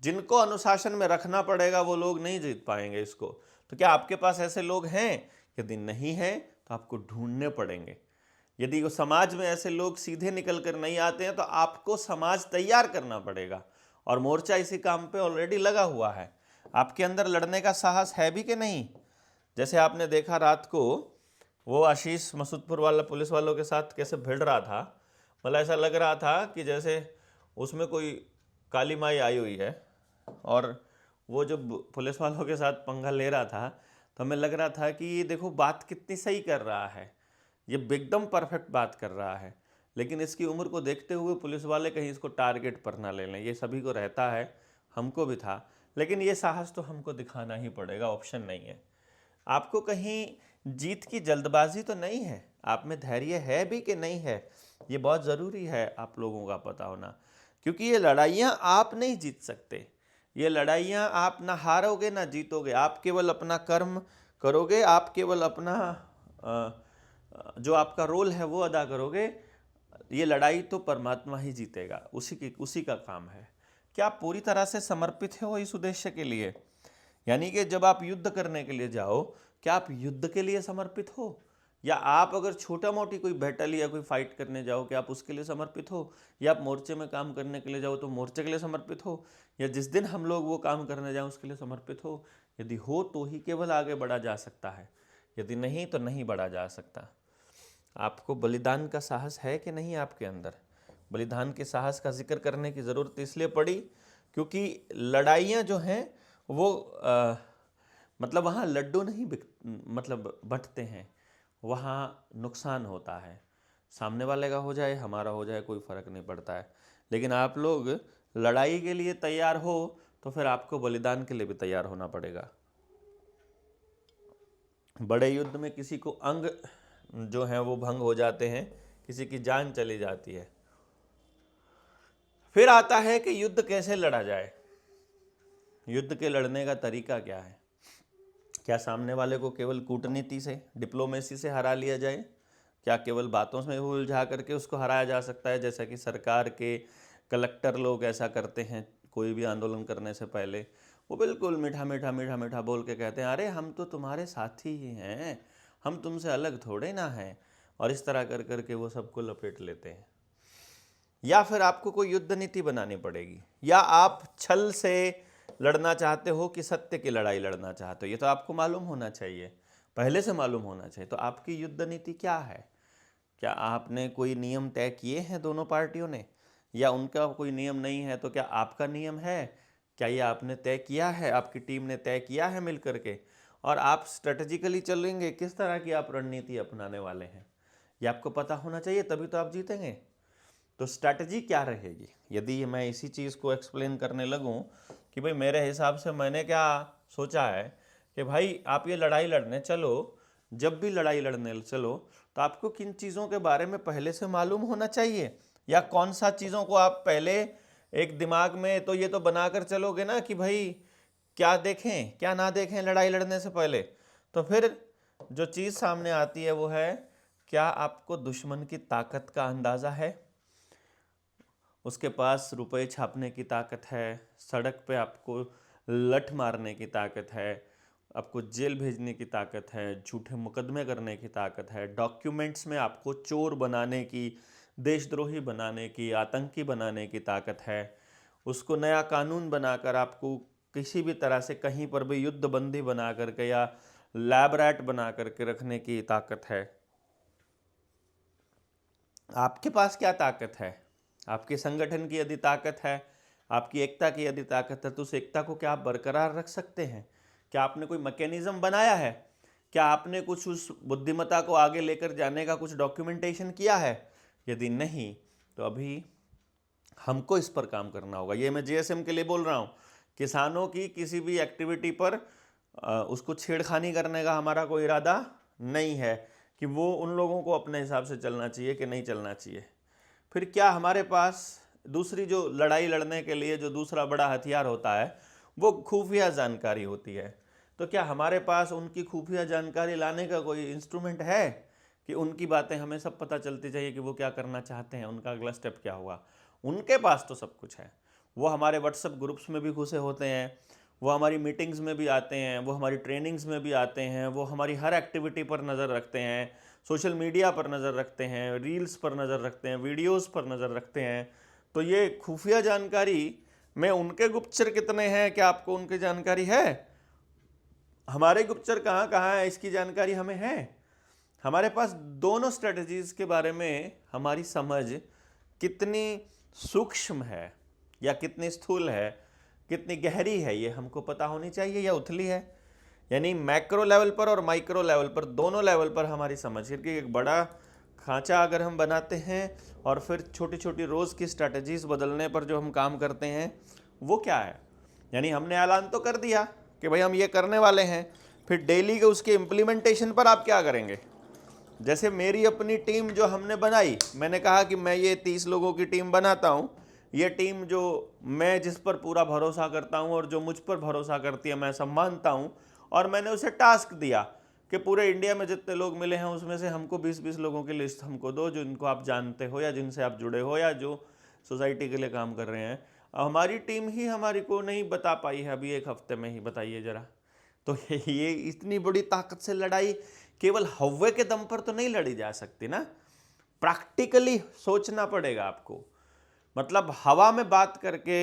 जिनको अनुशासन में रखना पड़ेगा वो लोग नहीं जीत पाएंगे इसको। तो क्या आपके पास ऐसे लोग हैं? यदि नहीं हैं तो आपको ढूंढने पड़ेंगे। यदि वो समाज में ऐसे लोग सीधे निकल कर नहीं आते हैं तो आपको समाज तैयार करना पड़ेगा, और मोर्चा इसी काम पे ऑलरेडी लगा हुआ है। आपके अंदर लड़ने का साहस है भी कि नहीं? जैसे आपने देखा रात को वो आशीष मसूदपुर वाला पुलिस वालों के साथ कैसे भिड़ रहा था, मतलब ऐसा लग रहा था कि जैसे उसमें कोई काली माई आई हुई है। और वो जब पुलिस वालों के साथ पंगा ले रहा था तो हमें लग रहा था कि ये देखो बात कितनी सही कर रहा है, ये एकदम परफेक्ट बात कर रहा है। लेकिन इसकी उम्र को देखते हुए पुलिस वाले कहीं इसको टारगेट पर ना ले लें, ये सभी को रहता है, हमको भी था। लेकिन ये साहस तो हमको दिखाना ही पड़ेगा, ऑप्शन नहीं है। आपको कहीं जीत की जल्दबाजी तो नहीं है, आप में धैर्य है भी कि नहीं है, ये बहुत ज़रूरी है आप लोगों का पता होना। क्योंकि ये लड़ाइयाँ आप नहीं जीत सकते, ये लड़ाइयाँ आप ना हारोगे ना जीतोगे। आप केवल अपना कर्म करोगे, आप केवल अपना जो आपका रोल है वो अदा करोगे। ये लड़ाई तो परमात्मा ही जीतेगा, उसी का काम है। क्या आप पूरी तरह से समर्पित हो इस उद्देश्य के लिए? यानी कि जब आप युद्ध करने के लिए जाओ, क्या आप युद्ध के लिए समर्पित हो? या आप अगर छोटा मोटी कोई बैटल या कोई फाइट करने जाओ, क्या आप उसके लिए समर्पित हो? या आप मोर्चे में काम करने के लिए जाओ तो मोर्चे के लिए समर्पित हो? या जिस दिन हम लोग वो काम करने जाएं उसके लिए समर्पित हो? यदि हो तो ही केवल आगे बढ़ा जा सकता है, यदि नहीं तो नहीं बढ़ा जा सकता। आपको बलिदान का साहस है कि नहीं आपके अंदर? बलिदान के साहस का जिक्र करने की ज़रूरत इसलिए पड़ी क्योंकि लड़ाइयाँ जो हैं वो मतलब वहाँ लड्डू नहीं मतलब बंटते हैं, वहाँ नुकसान होता है। सामने वाले का हो जाए, हमारा हो जाए, कोई फ़र्क नहीं पड़ता है। लेकिन आप लोग लड़ाई के लिए तैयार हो तो फिर आपको बलिदान के लिए भी तैयार होना पड़ेगा। बड़े युद्ध में किसी को अंग जो है वो भंग हो जाते हैं, किसी की जान चली जाती है। फिर आता है कि युद्ध कैसे लड़ा जाए, युद्ध के लड़ने का तरीका क्या है? क्या सामने वाले को केवल कूटनीति से, डिप्लोमेसी से हरा लिया जाए? क्या केवल बातों में उलझा करके उसको हराया जा सकता है, जैसा कि सरकार के कलेक्टर लोग ऐसा करते हैं? कोई भी आंदोलन करने से पहले वो बिल्कुल मीठा मीठा मीठा मीठा बोल के कहते हैं, अरे हम तो तुम्हारे साथी ही हैं, हम तुमसे अलग थोड़े ना हैं। और इस तरह कर करके वो सबको लपेट लेते हैं। या फिर आपको कोई युद्ध नीति बनानी पड़ेगी, या आप छल से लड़ना चाहते हो कि सत्य की लड़ाई लड़ना चाहते हो, ये तो आपको मालूम होना चाहिए, पहले से मालूम होना चाहिए। तो आपकी युद्ध नीति क्या है? क्या आपने कोई नियम तय किए हैं दोनों पार्टियों ने, या उनका कोई नियम नहीं है तो क्या आपका नियम है? क्या ये आपने तय किया है, आपकी टीम ने तय किया है मिल करके? और आप स्ट्रेटेजिकली चलेंगे, किस तरह की आप रणनीति अपनाने वाले हैं, ये आपको पता होना चाहिए, तभी तो आप जीतेंगे। तो स्ट्रैटेजी क्या रहेगी? यदि मैं इसी चीज़ को एक्सप्लेन करने लगूं कि भाई मेरे हिसाब से मैंने क्या सोचा है कि भाई आप ये लड़ाई लड़ने चलो, जब भी लड़ाई लड़ने चलो तो आपको किन चीज़ों के बारे में पहले से मालूम होना चाहिए, या कौन सा चीज़ों को आप पहले एक दिमाग में तो ये तो बनाकर चलोगे ना कि भाई क्या देखें क्या ना देखें लड़ाई लड़ने से पहले। तो फिर जो चीज़ सामने आती है वो है, क्या आपको दुश्मन की ताकत का अंदाज़ा है? उसके पास रुपए छापने की ताकत है, सड़क पे आपको लठ मारने की ताकत है, आपको जेल भेजने की ताकत है, झूठे मुकदमे करने की ताकत है, डॉक्यूमेंट्स में आपको चोर बनाने की, देशद्रोही बनाने की, आतंकी बनाने की ताकत है। उसको नया कानून बनाकर आपको किसी भी तरह से कहीं पर भी युद्ध बंदी बना करके या लैब रैट बना करके रखने की ताकत है। आपके पास क्या ताकत है? आपके संगठन की यदि ताकत है, आपकी एकता की यदि ताकत है, तो उस एकता को क्या आप बरकरार रख सकते हैं? क्या आपने कोई मैकेनिज्म बनाया है? क्या आपने कुछ उस बुद्धिमत्ता को आगे लेकर जाने का कुछ डॉक्यूमेंटेशन किया है? यदि नहीं तो अभी हमको इस पर काम करना होगा। ये मैं जीएसएम के लिए बोल रहा हूँ। किसानों की किसी भी एक्टिविटी पर उसको छेड़खानी करने का हमारा कोई इरादा नहीं है कि वो उन लोगों को अपने हिसाब से चलना चाहिए कि नहीं चलना चाहिए। फिर क्या हमारे पास दूसरी जो लड़ाई लड़ने के लिए जो दूसरा बड़ा हथियार होता है वो खुफिया जानकारी होती है। तो क्या हमारे पास उनकी खुफिया जानकारी लाने का कोई इंस्ट्रूमेंट है कि उनकी बातें हमें सब पता चलती चाहिए कि वो क्या करना चाहते हैं, उनका अगला स्टेप क्या होगा? उनके पास तो सब कुछ है। वो हमारे व्हाट्सएप ग्रुप्स में भी घुसे होते हैं, वो हमारी मीटिंग्स में भी आते हैं, वो हमारी ट्रेनिंग्स में भी आते हैं, वो हमारी हर एक्टिविटी पर नज़र रखते हैं, सोशल मीडिया पर नज़र रखते हैं, रील्स पर नज़र रखते हैं, वीडियोस पर नज़र रखते हैं। तो ये खुफिया जानकारी में उनके गुप्तचर कितने हैं, क्या आपको उनकी जानकारी है? हमारे गुप्तचर कहाँ कहाँ है, इसकी जानकारी हमें है? हमारे पास दोनों स्ट्रेटजीज के बारे में हमारी समझ कितनी सूक्ष्म है या कितनी स्थूल है, कितनी गहरी है, ये हमको पता होनी चाहिए, या उथली है। यानी मैक्रो लेवल पर और माइक्रो लेवल पर, दोनों लेवल पर हमारी समझ, क्योंकि एक बड़ा खांचा अगर हम बनाते हैं और फिर छोटी छोटी रोज़ की स्ट्रैटेजीज बदलने पर जो हम काम करते हैं वो क्या है। यानी हमने ऐलान तो कर दिया कि भाई हम ये करने वाले हैं, फिर डेली के उसके इम्प्लीमेंटेशन पर आप क्या करेंगे। जैसे मेरी अपनी टीम जो हमने बनाई, मैंने कहा कि मैं ये 30 लोगों की टीम बनाता हूँ, ये टीम जो मैं जिस पर पूरा भरोसा करता हूँ और जो मुझ पर भरोसा करती है मैं सब मानता हूँ, और मैंने उसे टास्क दिया कि पूरे इंडिया में जितने लोग मिले हैं उसमें से हमको 20-20 लोगों की लिस्ट हमको दो, जिनको आप जानते हो या जिनसे आप जुड़े हो या जो सोसाइटी के लिए काम कर रहे हैं। हमारी टीम ही हमारी को नहीं बता पाई है अभी 1 हफ्ते में ही, बताइए जरा। तो ये इतनी बड़ी ताकत से लड़ाई केवल हव्वे के दम पर तो नहीं लड़ी जा सकती ना, प्रैक्टिकली सोचना पड़ेगा आपको। मतलब हवा में बात करके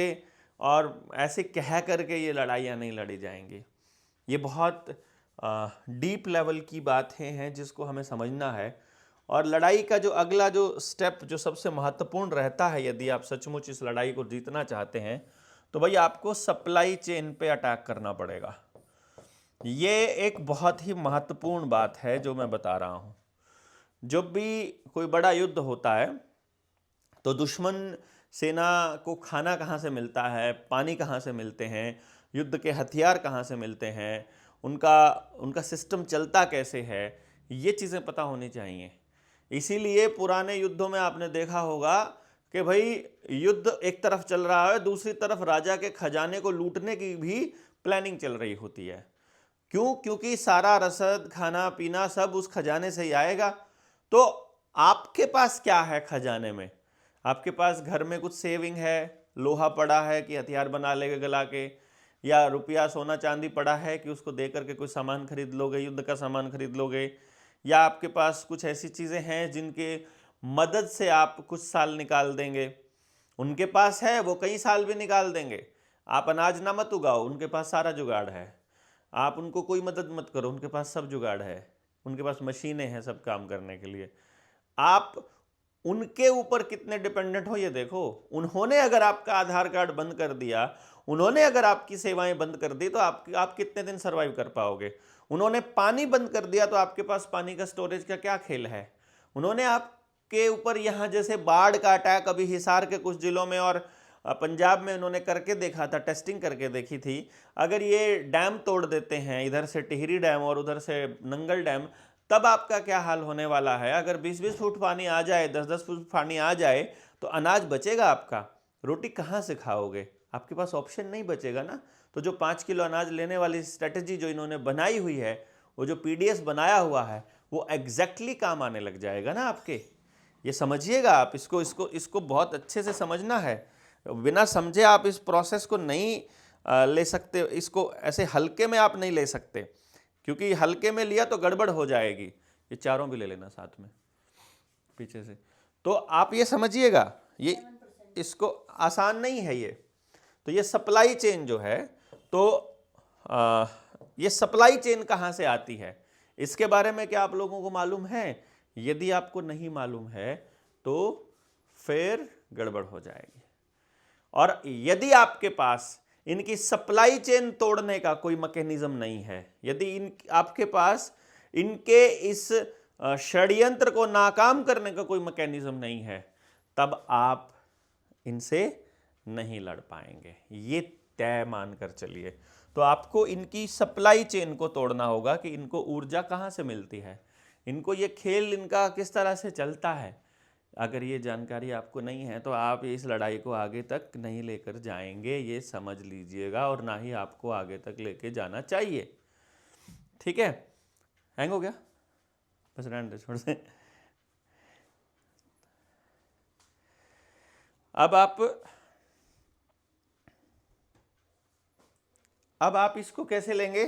और ऐसे कह करके ये लड़ाइयाँ नहीं लड़ी जाएंगी। ये बहुत डीप लेवल की बातें हैं जिसको हमें समझना है। और लड़ाई का जो अगला जो स्टेप जो सबसे महत्वपूर्ण रहता है, यदि आप सचमुच इस लड़ाई को जीतना चाहते हैं, तो भाई आपको सप्लाई चेन पे अटैक करना पड़ेगा। ये एक बहुत ही महत्वपूर्ण बात है जो मैं बता रहा हूँ। जब भी कोई बड़ा युद्ध होता है तो दुश्मन सेना को खाना कहाँ से मिलता है, पानी कहाँ से मिलते हैं, युद्ध के हथियार कहाँ से मिलते हैं, उनका उनका सिस्टम चलता कैसे है, ये चीज़ें पता होनी चाहिए। इसीलिए पुराने युद्धों में आपने देखा होगा कि भाई युद्ध एक तरफ चल रहा है, दूसरी तरफ राजा के खजाने को लूटने की भी प्लानिंग चल रही होती है। क्यों? क्योंकि सारा रसद, खाना पीना सब उस खजाने से ही आएगा। तो आपके पास क्या है खजाने में? आपके पास घर में कुछ सेविंग है, लोहा पड़ा है कि हथियार बना लेगे गला के, या रुपया सोना चांदी पड़ा है कि उसको दे करके कुछ सामान खरीद लोगे, युद्ध का सामान खरीद लोगे, या आपके पास कुछ ऐसी चीज़ें हैं जिनके मदद से आप कुछ साल निकाल देंगे। उनके पास है, वो कई साल भी निकाल देंगे। आप अनाज ना मत उगाओ, उनके पास सारा जुगाड़ है। आप उनको कोई मदद मत करो, उनके पास सब जुगाड़ है, उनके पास मशीनें हैं सब काम करने के लिए। आप उनके ऊपर कितने डिपेंडेंट हो ये देखो। उन्होंने अगर आपका आधार कार्ड बंद कर दिया, उन्होंने अगर आपकी सेवाएं बंद कर दी, तो आप कितने दिन सरवाइव कर पाओगे? उन्होंने पानी बंद कर दिया तो आपके पास पानी का स्टोरेज का क्या खेल है? उन्होंने आपके ऊपर यहाँ जैसे बाढ़ का अटैक अभी हिसार के कुछ जिलों में और पंजाब में उन्होंने करके देखा था, टेस्टिंग करके देखी थी। अगर ये डैम तोड़ देते हैं, इधर से टिहरी डैम और उधर से नंगल डैम, तब आपका क्या हाल होने वाला है। अगर 20-20 फुट पानी आ जाए, 10-10 फुट पानी आ जाए, तो अनाज बचेगा आपका? रोटी कहाँ से खाओगे? आपके पास ऑप्शन नहीं बचेगा ना। तो जो 5 किलो अनाज लेने वाली स्ट्रेटजी जो इन्होंने बनाई हुई है, वो जो पीडीएस बनाया हुआ है, वो एग्जैक्टली काम आने लग जाएगा ना आपके। ये समझिएगा आप, इसको इसको इसको बहुत अच्छे से समझना है। बिना समझे आप इस प्रोसेस को नहीं ले सकते, इसको ऐसे हल्के में आप नहीं ले सकते, क्योंकि हल्के में लिया तो गड़बड़ हो जाएगी। ये चारों भी ले लेना साथ में पीछे से। तो आप ये समझिएगा, ये इसको आसान नहीं है ये। तो ये सप्लाई चेन जो है, तो ये सप्लाई चेन कहाँ से आती है, इसके बारे में क्या आप लोगों को मालूम है? यदि आपको नहीं मालूम है तो फिर गड़बड़ हो जाएगी। और यदि आपके पास इनकी सप्लाई चेन तोड़ने का कोई मैकेनिज्म नहीं है, यदि आपके पास इनके इस षड्यंत्र को नाकाम करने का कोई मैकेनिज्म नहीं है, तब आप इनसे नहीं लड़ पाएंगे, ये तय मानकर चलिए। तो आपको इनकी सप्लाई चेन को तोड़ना होगा कि इनको ऊर्जा कहाँ से मिलती है, इनको ये खेल इनका किस तरह से चलता है। अगर ये जानकारी आपको नहीं है तो आप इस लड़ाई को आगे तक नहीं लेकर जाएंगे, ये समझ लीजिएगा, और ना ही आपको आगे तक लेके जाना चाहिए। ठीक है? हैंग हो गया? बस रहने दे, छोड़ दे। अब आप इसको कैसे लेंगे?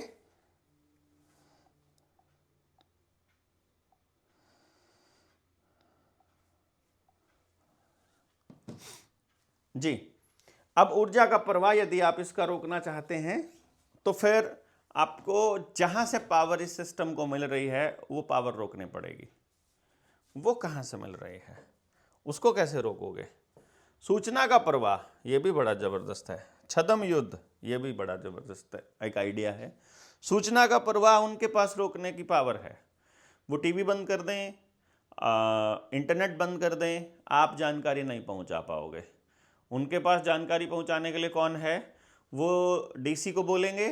जी, अब ऊर्जा का प्रवाह यदि आप इसका रोकना चाहते हैं तो फिर आपको जहां से पावर इस सिस्टम को मिल रही है वो पावर रोकनी पड़ेगी। वो कहां से मिल रही है, उसको कैसे रोकोगे? सूचना का प्रवाह, ये भी बड़ा जबरदस्त है। छद्म युद्ध, ये भी बड़ा जबरदस्त है, एक आइडिया है। सूचना का प्रवाह उनके पास रोकने की पावर है। वो टीवी बंद कर दें, इंटरनेट बंद कर दें, आप जानकारी नहीं पहुंचा पाओगे। उनके पास जानकारी पहुंचाने के लिए कौन है? वो डीसी को बोलेंगे,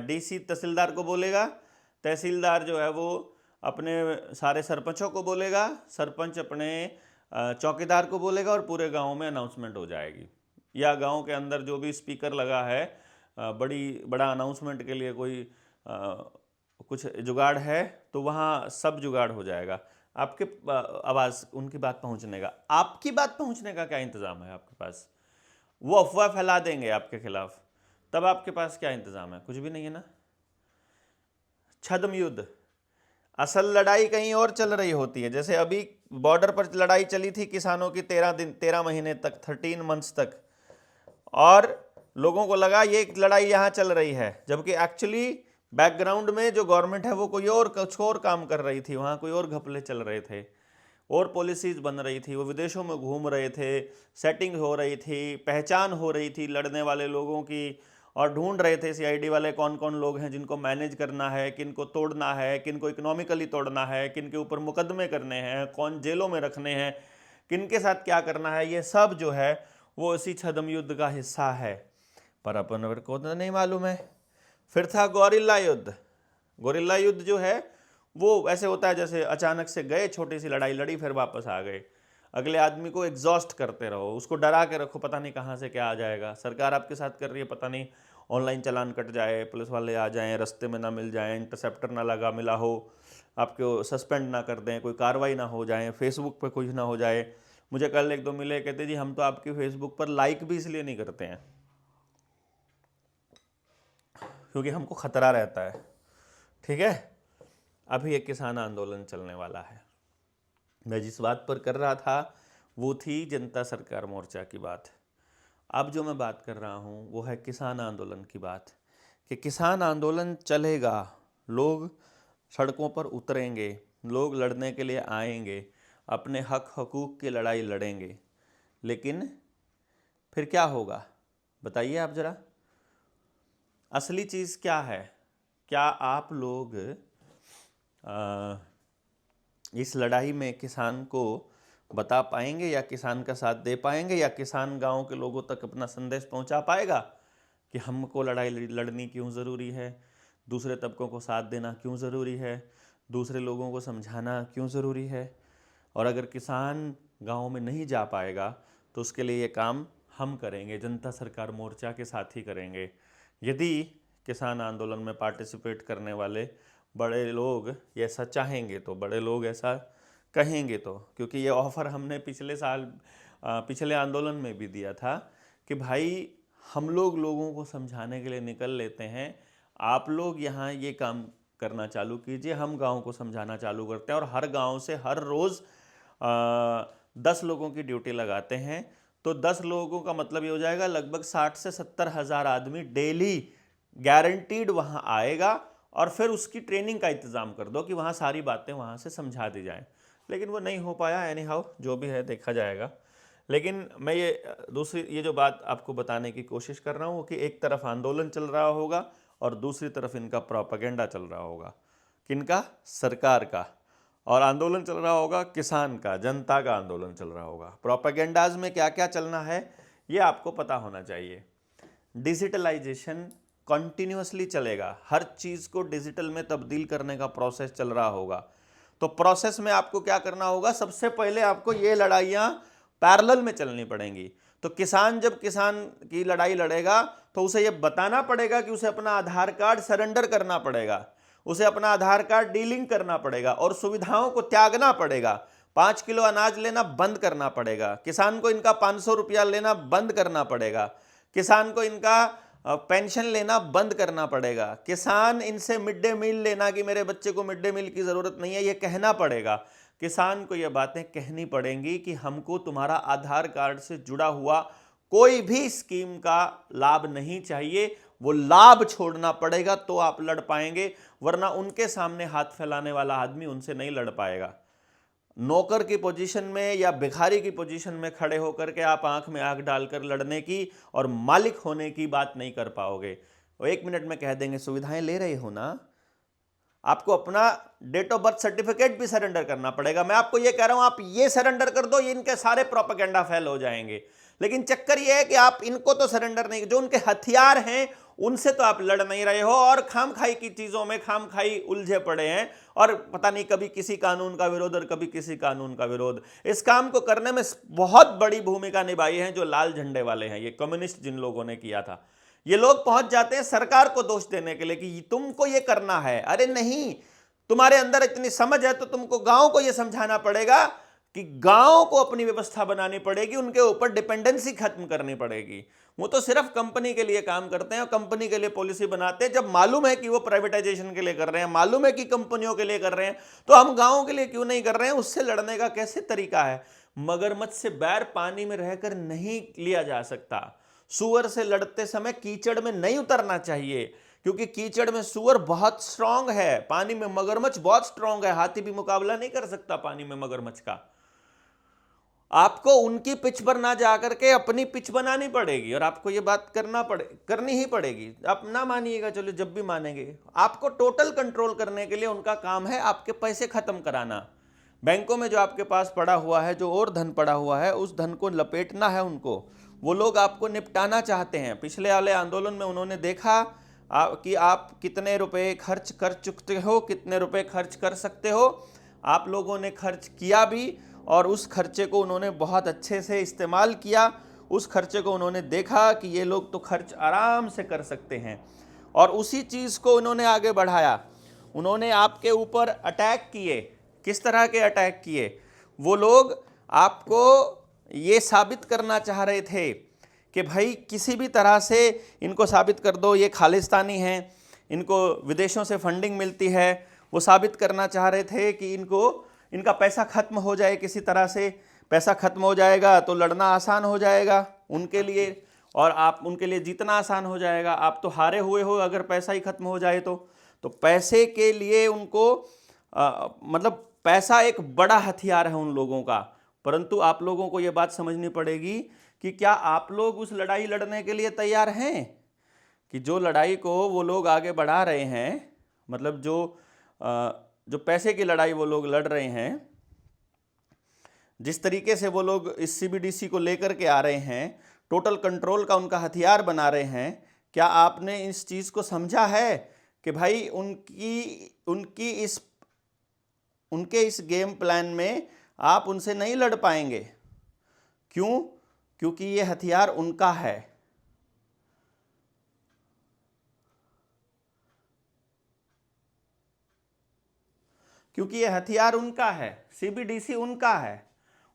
डीसी तहसीलदार को बोलेगा, तहसीलदार जो है वो अपने सारे सरपंचों को बोलेगा, सरपंच अपने चौकीदार को बोलेगा और पूरे गांव में अनाउंसमेंट हो जाएगी। या गांव के अंदर जो भी स्पीकर लगा है, बड़ा अनाउंसमेंट के लिए कोई कुछ जुगाड़ है तो वहाँ सब जुगाड़ हो जाएगा। आपके आवाज़, उनकी बात पहुँचने का, आपकी बात पहुँचने का क्या इंतज़ाम है आपके पास? वो अफवाह फैला देंगे आपके खिलाफ, तब आपके पास क्या इंतज़ाम है? कुछ भी नहीं है ना। छद्म युद्ध, असल लड़ाई कहीं और चल रही होती है। जैसे अभी बॉर्डर पर लड़ाई चली थी किसानों की 13 महीने तक, 13 मंथ्स तक, और लोगों को लगा ये लड़ाई यहाँ चल रही है, जबकि एक्चुअली बैकग्राउंड में जो गवर्नमेंट है वो कुछ और काम कर रही थी। वहाँ कोई और घपले चल रहे थे, और पॉलिसीज बन रही थी, वो विदेशों में घूम रहे थे, सेटिंग हो रही थी, पहचान हो रही थी लड़ने वाले लोगों की, और ढूंढ रहे थे सीआईडी वाले कौन कौन लोग हैं जिनको मैनेज करना है, किन को तोड़ना है, किन को इकोनॉमिकली तोड़ना है, किन के ऊपर मुकदमे करने हैं, कौन जेलों में रखने हैं, किन के साथ क्या करना है। ये सब जो है वो इसी छद्म युद्ध का हिस्सा है, पर अपन को तो नहीं मालूम है। फिर था गोरिल्ला युद्ध। गोरिल्ला युद्ध जो है वो ऐसे होता है जैसे अचानक से गए, छोटी सी लड़ाई लड़ी, फिर वापस आ गए। अगले आदमी को एग्जॉस्ट करते रहो, उसको डरा के रखो, पता नहीं कहाँ से क्या आ जाएगा। सरकार आपके साथ कर रही है, पता नहीं ऑनलाइन चालान कट जाए, पुलिस वाले आ जाएं, रास्ते में ना मिल जाएं, इंटरसेप्टर ना लगा मिला हो, आपको सस्पेंड ना कर दें, कोई कार्रवाई ना हो जाए, फेसबुक पे कुछ ना हो जाए। मुझे कल एक दो मिले, कहते जी हम तो आपकी फेसबुक पर लाइक भी इसलिए नहीं करते हैं क्योंकि हमको खतरा रहता है। ठीक है, अभी एक किसान आंदोलन चलने वाला है। मैं जिस बात पर कर रहा था वो थी जनता सरकार मोर्चा की बात। अब जो मैं बात कर रहा हूँ वो है किसान आंदोलन की बात, कि किसान आंदोलन चलेगा, लोग सड़कों पर उतरेंगे, लोग लड़ने के लिए आएंगे, अपने हक हकूक़ की लड़ाई लड़ेंगे, लेकिन फिर क्या होगा बताइए आप ज़रा। असली चीज़ क्या है? क्या आप लोग इस लड़ाई में किसान को बता पाएंगे, या किसान का साथ दे पाएंगे, या किसान गांव के लोगों तक अपना संदेश पहुंचा पाएगा कि हमको लड़ाई लड़नी क्यों ज़रूरी है, दूसरे तबकों को साथ देना क्यों ज़रूरी है, दूसरे लोगों को समझाना क्यों ज़रूरी है? और अगर किसान गांव में नहीं जा पाएगा तो उसके लिए ये काम हम करेंगे, जनता सरकार मोर्चा के साथ ही करेंगे। यदि किसान आंदोलन में पार्टिसिपेट करने वाले बड़े लोग ऐसा चाहेंगे तो, बड़े लोग ऐसा कहेंगे तो, क्योंकि ये ऑफ़र हमने पिछले साल पिछले आंदोलन में भी दिया था कि भाई हम लोग लोगों को समझाने के लिए निकल लेते हैं, आप लोग यहाँ ये काम करना चालू कीजिए, हम गांव को समझाना चालू करते हैं। और हर गांव से हर रोज़ 10 लोगों की ड्यूटी लगाते हैं, तो 10 लोगों का मतलब ये हो जाएगा लगभग 60 से 70 हज़ार आदमी डेली गारंटीड वहाँ आएगा, और फिर उसकी ट्रेनिंग का इंतज़ाम कर दो कि वहाँ सारी बातें वहाँ से समझा दी जाएं। लेकिन वो नहीं हो पाया, एनी हाउ जो भी है देखा जाएगा। लेकिन मैं ये जो बात आपको बताने की कोशिश कर रहा हूँ कि एक तरफ आंदोलन चल रहा होगा और दूसरी तरफ इनका प्रोपेगेंडा चल रहा होगा। किनका? सरकार का। और आंदोलन चल रहा होगा किसान का, जनता का आंदोलन चल रहा होगा। प्रोपेगेंडाज में क्या क्या चलना है ये आपको पता होना चाहिए। डिजिटलाइजेशन कंटिन्यूअसली चलेगा, हर चीज़ को डिजिटल में तब्दील करने का प्रोसेस चल रहा होगा। तो प्रोसेस में आपको क्या करना होगा? सबसे पहले आपको ये लड़ाइयाँ पैरेलल में चलनी पड़ेंगी। तो किसान जब किसान की लड़ाई लड़ेगा तो उसे ये बताना पड़ेगा कि उसे अपना आधार कार्ड सरेंडर करना पड़ेगा, उसे अपना आधार कार्ड डीलिंग करना पड़ेगा और सुविधाओं को त्यागना पड़ेगा। 5 किलो अनाज लेना बंद करना पड़ेगा, किसान को इनका 500 रुपया लेना बंद करना पड़ेगा, किसान को इनका पेंशन लेना बंद करना पड़ेगा, किसान इनसे मिड डे मील लेना कि मेरे बच्चे को मिड डे मील की ज़रूरत नहीं है ये कहना पड़ेगा। किसान को ये बातें कहनी पड़ेंगी कि हमको तुम्हारा आधार कार्ड से जुड़ा हुआ कोई भी स्कीम का लाभ नहीं चाहिए, वो लाभ छोड़ना पड़ेगा तो आप लड़ पाएंगे, वरना उनके सामने हाथ फैलाने वाला आदमी उनसे नहीं लड़ पाएगा। नौकर की पोजीशन में या भिखारी की पोजीशन में खड़े होकर के आप आंख में आंख डालकर लड़ने की और मालिक होने की बात नहीं कर पाओगे। और 1 मिनट में कह देंगे सुविधाएं ले रहे हो ना, आपको अपना डेट ऑफ बर्थ सर्टिफिकेट भी सरेंडर करना पड़ेगा। मैं आपको ये कह रहा हूं आप ये सरेंडर कर दो, ये इनके सारे प्रोपेगेंडा फेल हो जाएंगे। लेकिन चक्कर ये है कि आप इनको तो सरेंडर नहीं, जो उनके हथियार हैं उनसे तो आप लड़ नहीं रहे हो, और खामखाई की चीजों में खामखाई उलझे पड़े हैं, और पता नहीं कभी किसी कानून का विरोध और कभी किसी कानून का विरोध। इस काम को करने में बहुत बड़ी भूमिका निभाई है जो लाल झंडे वाले हैं, ये कम्युनिस्ट जिन लोगों ने किया था। ये लोग पहुंच जाते हैं सरकार को दोष देने के लिए कि तुमको ये करना है। अरे नहीं, तुम्हारे अंदर इतनी समझ है तो तुमको गांव को ये समझाना पड़ेगा कि गांव को अपनी व्यवस्था बनानी पड़ेगी, उनके ऊपर डिपेंडेंसी खत्म करनी पड़ेगी। वो तो सिर्फ कंपनी के लिए काम करते हैं और कंपनी के लिए पॉलिसी बनाते हैं। जब मालूम है कि वो प्राइवेटाइजेशन के लिए कर रहे हैं, मालूम है कि कंपनियों के लिए कर रहे हैं, तो हम गांवों के लिए क्यों नहीं कर रहे हैं? उससे लड़ने का कैसे तरीका है? मगरमच्छ से बैर पानी में रहकर नहीं लिया जा सकता। सुअर से लड़ते समय कीचड़ में नहीं उतरना चाहिए, क्योंकि कीचड़ में सुअर बहुत स्ट्रांग है, पानी में मगरमच्छ बहुत स्ट्रांग है। हाथी भी मुकाबला नहीं कर सकता पानी में मगरमच्छ का। आपको उनकी पिच पर ना जाकर के अपनी पिच बनानी पड़ेगी, और आपको ये बात करनी ही पड़ेगी। आप ना मानिएगा, चलो जब भी मानेंगे। आपको टोटल कंट्रोल करने के लिए उनका काम है आपके पैसे खत्म कराना। बैंकों में जो आपके पास पड़ा हुआ है, जो और धन पड़ा हुआ है, उस धन को लपेटना है उनको। वो लोग आपको निपटाना चाहते हैं। पिछले वाले आंदोलन में उन्होंने देखा कि आप कितने रुपए खर्च कर चुकते हो, कितने रुपए खर्च कर सकते हो। आप लोगों ने खर्च किया भी, और उस खर्चे को उन्होंने बहुत अच्छे से इस्तेमाल किया। उस खर्चे को उन्होंने देखा कि ये लोग तो खर्च आराम से कर सकते हैं, और उसी चीज़ को उन्होंने आगे बढ़ाया। उन्होंने आपके ऊपर अटैक किए। किस तरह के अटैक किए? वो लोग आपको ये साबित करना चाह रहे थे कि भाई किसी भी तरह से इनको साबित कर दो ये खालिस्तानी हैं, इनको विदेशों से फंडिंग मिलती है। वो साबित करना चाह रहे थे कि इनका पैसा खत्म हो जाए, किसी तरह से पैसा खत्म हो जाएगा तो लड़ना आसान हो जाएगा उनके लिए, और आप उनके लिए जीतना आसान हो जाएगा। आप तो हारे हुए हो अगर पैसा ही खत्म हो जाए तो पैसे के लिए उनको मतलब पैसा एक बड़ा हथियार है उन लोगों का। परंतु आप लोगों को ये बात समझनी पड़ेगी कि क्या आप लोग उस लड़ाई लड़ने के लिए तैयार हैं? कि जो लड़ाई को वो लोग आगे बढ़ा रहे हैं, मतलब जो पैसे की लड़ाई वो लोग लड़ रहे हैं, जिस तरीके से वो लोग इस सीबीडीसी को लेकर के आ रहे हैं, टोटल कंट्रोल का उनका हथियार बना रहे हैं, क्या आपने इस चीज़ को समझा है कि भाई उनके इस गेम प्लान में आप उनसे नहीं लड़ पाएंगे? क्यों? क्योंकि ये हथियार उनका है। क्योंकि ये हथियार उनका है, सीबीडीसी उनका है,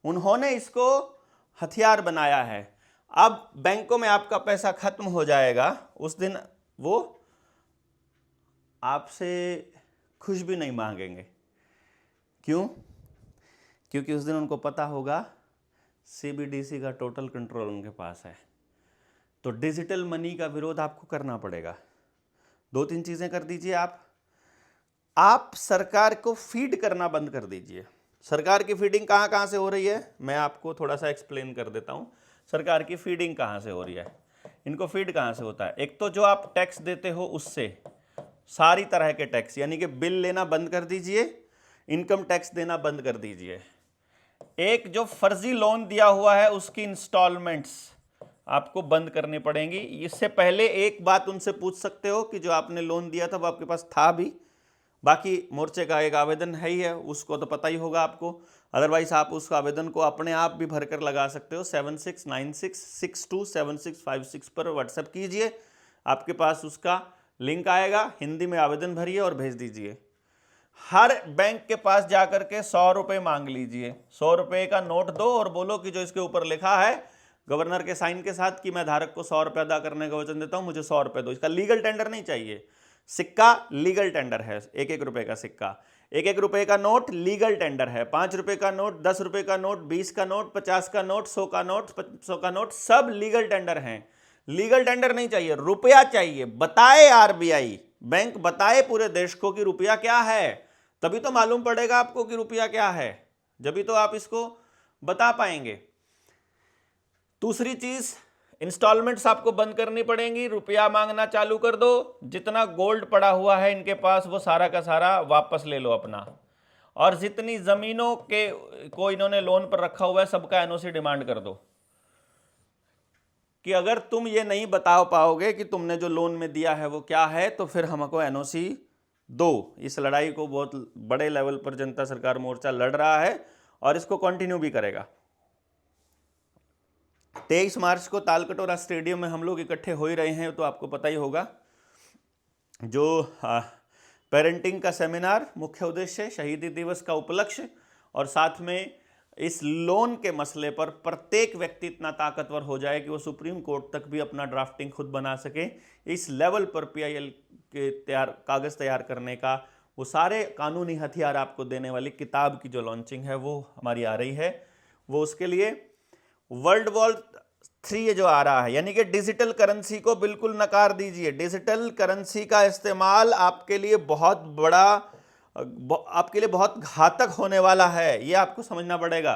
उन्होंने इसको हथियार बनाया है। अब बैंकों में आपका पैसा खत्म हो जाएगा, उस दिन वो आपसे कुछ भी नहीं मांगेंगे। क्यों? क्योंकि उस दिन उनको पता होगा सीबीडीसी का टोटल कंट्रोल उनके पास है। तो डिजिटल मनी का विरोध आपको करना पड़ेगा। 2-3 चीज़ें कर दीजिए। आप सरकार को फीड करना बंद कर दीजिए। सरकार की फीडिंग कहाँ से हो रही है, मैं आपको थोड़ा सा एक्सप्लेन कर देता हूँ। सरकार की फीडिंग कहाँ से हो रही है, इनको फीड कहाँ से होता है? एक तो जो आप टैक्स देते हो उससे, सारी तरह के टैक्स, यानी कि बिल लेना बंद कर दीजिए, इनकम टैक्स देना बंद कर दीजिए। एक जो फर्जी लोन दिया हुआ है उसकी इंस्टॉलमेंट्स आपको बंद करनी पड़ेंगी। इससे पहले एक बात उनसे पूछ सकते हो कि जो आपने लोन दिया था वो आपके पास था भी, बाकी मोर्चे का एक आवेदन है ही है, उसको तो पता ही होगा आपको। अदरवाइज आप उस आवेदन को अपने आप भी भरकर लगा सकते हो। 7696627656 पर व्हाट्सएप कीजिए, आपके पास उसका लिंक आएगा, हिंदी में आवेदन भरिए और भेज दीजिए। हर बैंक के पास जाकर के 100 रुपये मांग लीजिए, 100 रुपये का नोट दो और बोलो कि जो इसके ऊपर लिखा है गवर्नर के साइन के साथ कि मैं धारक को 100 रुपये अदा करने का वचन देता हूं, मुझे 100 रुपये दो। इसका लीगल टेंडर नहीं चाहिए, सिक्का लीगल टेंडर है, 1-1 रुपये का सिक्का। एक एक रुपए का नोट लीगल टेंडर है, 5 रुपए का नोट, 10 रुपए का नोट, 20 का नोट, 50 का नोट, 100 का नोट, 100 का नोट, सब लीगल टेंडर हैं। लीगल टेंडर नहीं चाहिए, रुपया चाहिए। बताए आरबीआई, बैंक बताए पूरे देश को कि रुपया क्या है, तभी तो मालूम पड़ेगा आपको कि रुपया क्या है, जब भी तो आप इसको बता पाएंगे। दूसरी चीज, इंस्टॉलमेंट्स आपको बंद करनी पड़ेंगी, रुपया मांगना चालू कर दो, जितना गोल्ड पड़ा हुआ है इनके पास वो सारा का सारा वापस ले लो अपना, और जितनी जमीनों के को इन्होंने लोन पर रखा हुआ है सबका एनओसी डिमांड कर दो। कि अगर तुम ये नहीं बता पाओगे कि तुमने जो लोन में दिया है वो क्या है, तो फिर हमको एनओसी दो। इस लड़ाई को बहुत बड़े लेवल पर जनता सरकार मोर्चा लड़ रहा है और इसको कंटिन्यू भी करेगा। 23 मार्च को तालकटोरा स्टेडियम में हम लोग इकट्ठे हो ही रहे हैं, तो आपको पता ही होगा, जो पेरेंटिंग का सेमिनार मुख्य उद्देश्य, शहीदी दिवस का उपलक्ष्य, और साथ में इस लोन के मसले पर प्रत्येक व्यक्ति इतना ताकतवर हो जाए कि वो सुप्रीम कोर्ट तक भी अपना ड्राफ्टिंग खुद बना सके। इस लेवल पर पीआईएल के कागज़ तैयार करने का वो सारे कानूनी हथियार आपको देने वाली किताब की जो लॉन्चिंग है वो हमारी आ रही है। वो उसके लिए वर्ल्ड वॉर 3 जो आ रहा है, यानी कि डिजिटल करेंसी को बिल्कुल नकार दीजिए। डिजिटल करेंसी का इस्तेमाल आपके लिए बहुत बड़ा, आपके लिए बहुत घातक होने वाला है, ये आपको समझना पड़ेगा।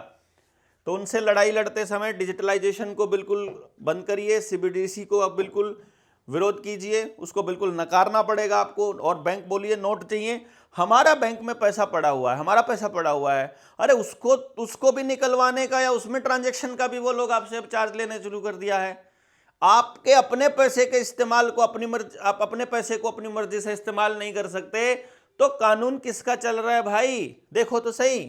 तो उनसे लड़ाई लड़ते समय डिजिटलाइजेशन को बिल्कुल बंद करिए, सीबीडीसी को अब बिल्कुल विरोध कीजिए, उसको बिल्कुल नकारना पड़ेगा आपको। और बैंक बोलिए नोट चाहिए, हमारा बैंक में पैसा पड़ा हुआ है, हमारा पैसा पड़ा हुआ है, अरे उसको भी निकलवाने का या उसमें ट्रांजैक्शन का भी वो लोग आपसे अब चार्ज लेने शुरू कर दिया है। आपके अपने पैसे के इस्तेमाल को अपनी मर्जी, आप अपने पैसे को अपनी मर्जी से इस्तेमाल नहीं कर सकते, तो कानून किसका चल रहा है भाई, देखो तो सही।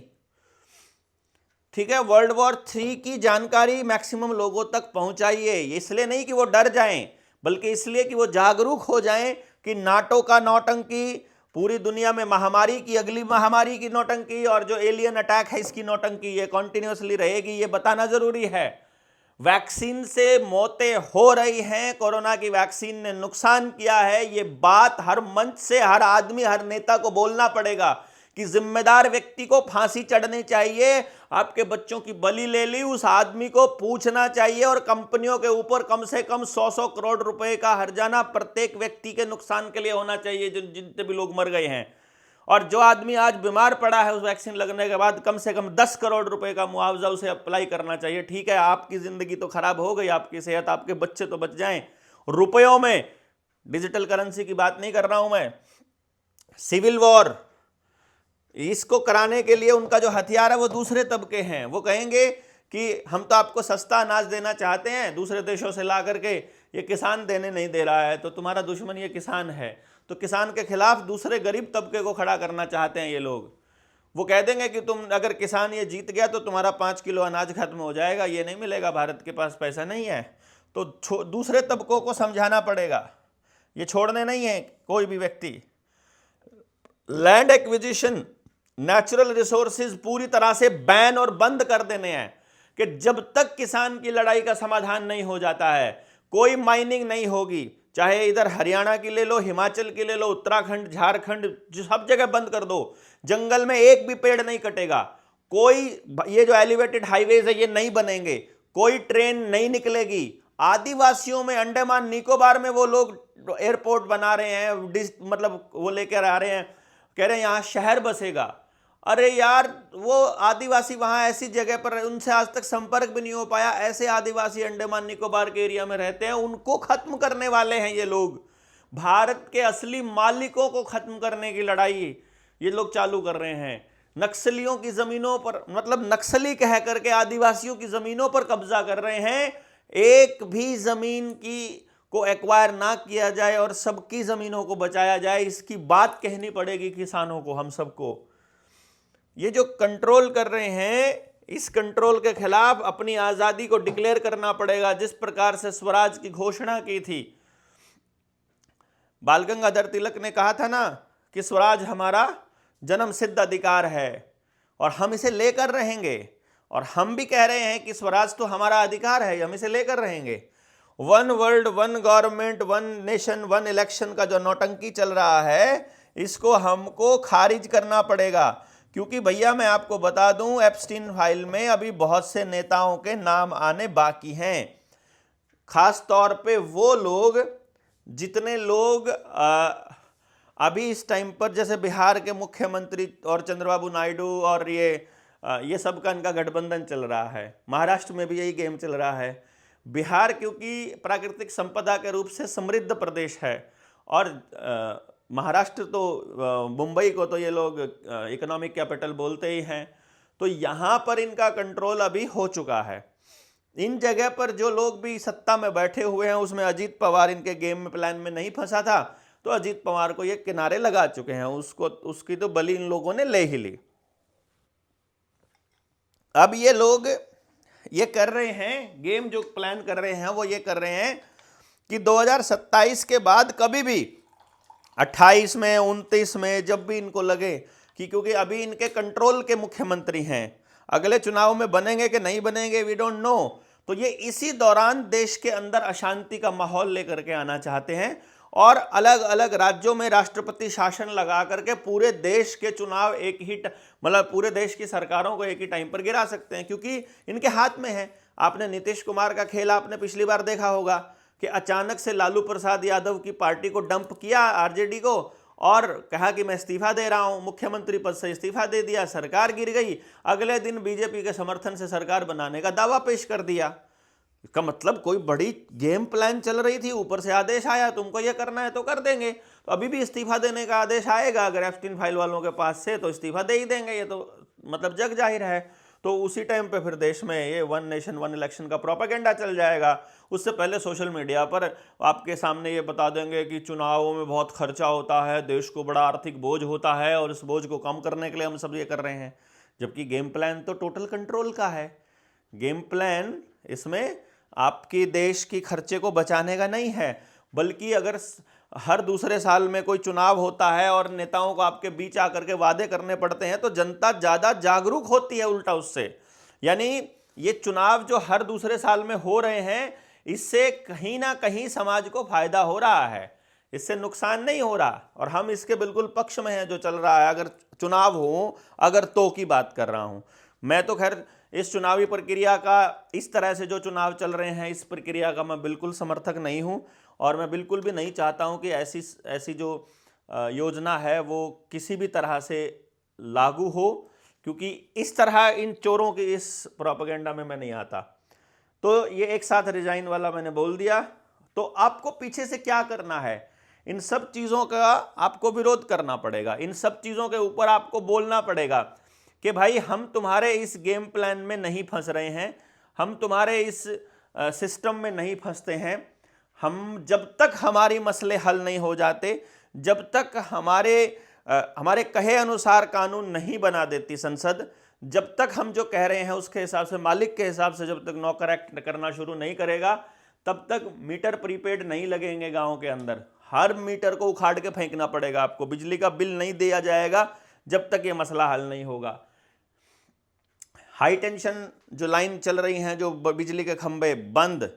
ठीक है, वर्ल्ड वॉर 3 की जानकारी मैक्सिमम लोगों तक पहुंचाइए, इसलिए नहीं कि वो डर जाएं, बल्कि इसलिए कि वो जागरूक हो जाएं कि नाटो का नौटंकी, पूरी दुनिया में महामारी की, अगली महामारी की नौटंकी, और जो एलियन अटैक है इसकी नौटंकी, ये कॉन्टिन्यूसली रहेगी, ये बताना जरूरी है। वैक्सीन से मौतें हो रही हैं, कोरोना की वैक्सीन ने नुकसान किया है, ये बात हर मंच से हर आदमी, हर नेता को बोलना पड़ेगा कि जिम्मेदार व्यक्ति को फांसी चढ़नी चाहिए। आपके बच्चों की बलि ले ली, उस आदमी को पूछना चाहिए, और कंपनियों के ऊपर कम से कम 100-100 करोड़ रुपए का हर्जाना प्रत्येक व्यक्ति के नुकसान के लिए होना चाहिए, जितने भी लोग मर गए हैं। और जो आदमी आज बीमार पड़ा है, उस वैक्सीन लगने के बाद कम से कम 10 करोड़ रुपए का मुआवजा उसे अप्लाई करना चाहिए। ठीक है, आपकी जिंदगी तो खराब हो गई, आपकी सेहत, आपके बच्चे तो बच जाएं। रुपयों में, डिजिटल करेंसी की बात नहीं कर रहा हूं मैं। सिविल वॉर, इसको कराने के लिए उनका जो हथियार है वो दूसरे तबके हैं। वो कहेंगे कि हम तो आपको सस्ता अनाज देना चाहते हैं दूसरे देशों से ला करके, ये किसान देने नहीं दे रहा है, तो तुम्हारा दुश्मन ये किसान है। तो किसान के खिलाफ दूसरे गरीब तबके को खड़ा करना चाहते हैं ये लोग। वो कह देंगे कि तुम, अगर किसान ये जीत गया तो तुम्हारा 5 किलो अनाज खत्म हो जाएगा, ये नहीं मिलेगा, भारत के पास पैसा नहीं है। तो दूसरे तबकों को समझाना पड़ेगा, ये छोड़ने नहीं है कोई भी व्यक्ति। लैंड एक्विजिशन, नेचुरल रिसोर्सेज पूरी तरह से बैन और बंद कर देने हैं, कि जब तक किसान की लड़ाई का समाधान नहीं हो जाता है कोई माइनिंग नहीं होगी। चाहे इधर हरियाणा की ले लो, हिमाचल की ले लो, उत्तराखंड, झारखंड, जो सब जगह बंद कर दो। जंगल में एक भी पेड़ नहीं कटेगा, कोई, ये जो एलिवेटेड हाईवेज है ये नहीं बनेंगे, कोई ट्रेन नहीं निकलेगी। आदिवासियों में, अंडमान निकोबार में वो लोग एयरपोर्ट बना रहे हैं, मतलब वो लेकर आ रहे हैं, कह रहे हैं यहां शहर बसेगा। अरे यार, वो आदिवासी वहां ऐसी जगह पर, उनसे आज तक संपर्क भी नहीं हो पाया, ऐसे आदिवासी अंडमान निकोबार के एरिया में रहते हैं, उनको खत्म करने वाले हैं ये लोग। भारत के असली मालिकों को खत्म करने की लड़ाई ये लोग चालू कर रहे हैं। नक्सलियों की जमीनों पर, मतलब नक्सली कह करके आदिवासियों की जमीनों पर कब्जा कर रहे हैं। एक भी जमीन की को एक्वायर ना किया जाए और सबकी जमीनों को बचाया जाए, इसकी बात कहनी पड़ेगी किसानों को, हम सबको। ये जो कंट्रोल कर रहे हैं, इस कंट्रोल के खिलाफ अपनी आजादी को डिक्लेयर करना पड़ेगा। जिस प्रकार से स्वराज की घोषणा की थी, बाल गंगाधर तिलक ने कहा था ना कि स्वराज हमारा जन्म सिद्ध अधिकार है और हम इसे लेकर रहेंगे। और हम भी कह रहे हैं कि स्वराज तो हमारा अधिकार है, हम इसे लेकर रहेंगे। One world, one government, one nation, one election का जो नौटंकी चल रहा है, इसको हमको खारिज करना पड़ेगा, क्योंकि भैया मैं आपको बता दूं एप्स्टीन फाइल में अभी बहुत से नेताओं के नाम आने बाकी हैं। खास तौर पे वो लोग, जितने लोग अभी इस टाइम पर, जैसे बिहार के मुख्यमंत्री और चंद्रबाबू नायडू और ये सब का इनका गठबंधन चल रहा है। महाराष्ट्र में भी यही गेम चल रहा है। बिहार क्योंकि प्राकृतिक संपदा के रूप से समृद्ध प्रदेश है, और महाराष्ट्र तो मुंबई को तो ये लोग इकोनॉमिक कैपिटल बोलते ही हैं, तो यहाँ पर इनका कंट्रोल अभी हो चुका है। इन जगह पर जो लोग भी सत्ता में बैठे हुए हैं, उसमें अजीत पवार इनके गेम में प्लान में नहीं फंसा था, तो अजीत पवार को ये किनारे लगा चुके हैं, उसकी तो बलि इन लोगों ने ले ही ली। अब ये लोग ये कर रहे हैं, गेम जो प्लान कर रहे हैं वो ये कर रहे हैं कि 2027 के बाद कभी भी 28 में 29 में जब भी इनको लगे कि, क्योंकि अभी इनके कंट्रोल के मुख्यमंत्री हैं, अगले चुनाव में बनेंगे कि नहीं बनेंगे वी डोंट नो, तो ये इसी दौरान देश के अंदर अशांति का माहौल लेकर के आना चाहते हैं और अलग अलग राज्यों में राष्ट्रपति शासन लगा करके पूरे देश के चुनाव एक ही मतलब पूरे देश की सरकारों को एक ही टाइम पर गिरा सकते हैं, क्योंकि इनके हाथ में है। आपने नीतीश कुमार का खेल आपने पिछली बार देखा होगा कि अचानक से लालू प्रसाद यादव की पार्टी को डंप किया, आरजेडी को, और कहा कि मैं इस्तीफा दे रहा हूं, मुख्यमंत्री पद से इस्तीफा दे दिया, सरकार गिर गई। अगले दिन बीजेपी के समर्थन से सरकार बनाने का दावा पेश कर दिया। इसका मतलब कोई बड़ी गेम प्लान चल रही थी, ऊपर से आदेश आया तुमको ये करना है तो कर देंगे। तो अभी भी इस्तीफा देने का आदेश आएगा अगर एप्स्टीन फाइल वालों के पास से, तो इस्तीफा दे ही देंगे, ये तो मतलब जग जाहिर है। तो उसी टाइम पे फिर देश में ये वन नेशन वन इलेक्शन का प्रोपेगेंडा चल जाएगा। उससे पहले सोशल मीडिया पर आपके सामने ये बता देंगे कि चुनावों में बहुत खर्चा होता है, देश को बड़ा आर्थिक बोझ होता है और इस बोझ को कम करने के लिए हम सब ये कर रहे हैं, जबकि गेम प्लान तो टोटल कंट्रोल का है। गेम प्लान इसमें आपकी देश की खर्चे को बचाने का नहीं है, बल्कि अगर हर दूसरे साल में कोई चुनाव होता है और नेताओं को आपके बीच आकर के वादे करने पड़ते हैं तो जनता ज़्यादा जागरूक होती है उल्टा उससे। यानी ये चुनाव जो हर दूसरे साल में हो रहे हैं, इससे कहीं ना कहीं समाज को फायदा हो रहा है, इससे नुकसान नहीं हो रहा, और हम इसके बिल्कुल पक्ष में हैं जो चल रहा है। अगर चुनाव हो, अगर तो की बात कर रहा हूं मैं, तो खैर इस चुनावी प्रक्रिया का, इस तरह से जो चुनाव चल रहे हैं इस प्रक्रिया का मैं बिल्कुल समर्थक नहीं हूं, और मैं बिल्कुल भी नहीं चाहता हूं कि ऐसी जो योजना है वो किसी भी तरह से लागू हो, क्योंकि इस तरह इन चोरों की इस प्रोपेगेंडा में मैं नहीं आता। तो ये एक साथ रिजाइन वाला मैंने बोल दिया। तो आपको पीछे से क्या करना है, इन सब चीज़ों का आपको विरोध करना पड़ेगा, इन सब चीज़ों के ऊपर आपको बोलना पड़ेगा कि भाई हम तुम्हारे इस गेम प्लान में नहीं फंस रहे हैं, हम तुम्हारे इस सिस्टम में नहीं फंसते हैं। हम जब तक हमारी मसले हल नहीं हो जाते, जब तक हमारे कहे अनुसार कानून नहीं बना देती संसद, जब तक हम जो कह रहे हैं उसके हिसाब से, मालिक के हिसाब से जब तक नौ करेक्ट करना शुरू नहीं करेगा, तब तक मीटर प्रीपेड नहीं लगेंगे गाँव के अंदर। हर मीटर को उखाड़ के फेंकना पड़ेगा आपको, बिजली का बिल नहीं दिया जाएगा जब तक ये मसला हल नहीं होगा। हाई टेंशन जो लाइन चल रही हैं, जो बिजली के खंभे बंद,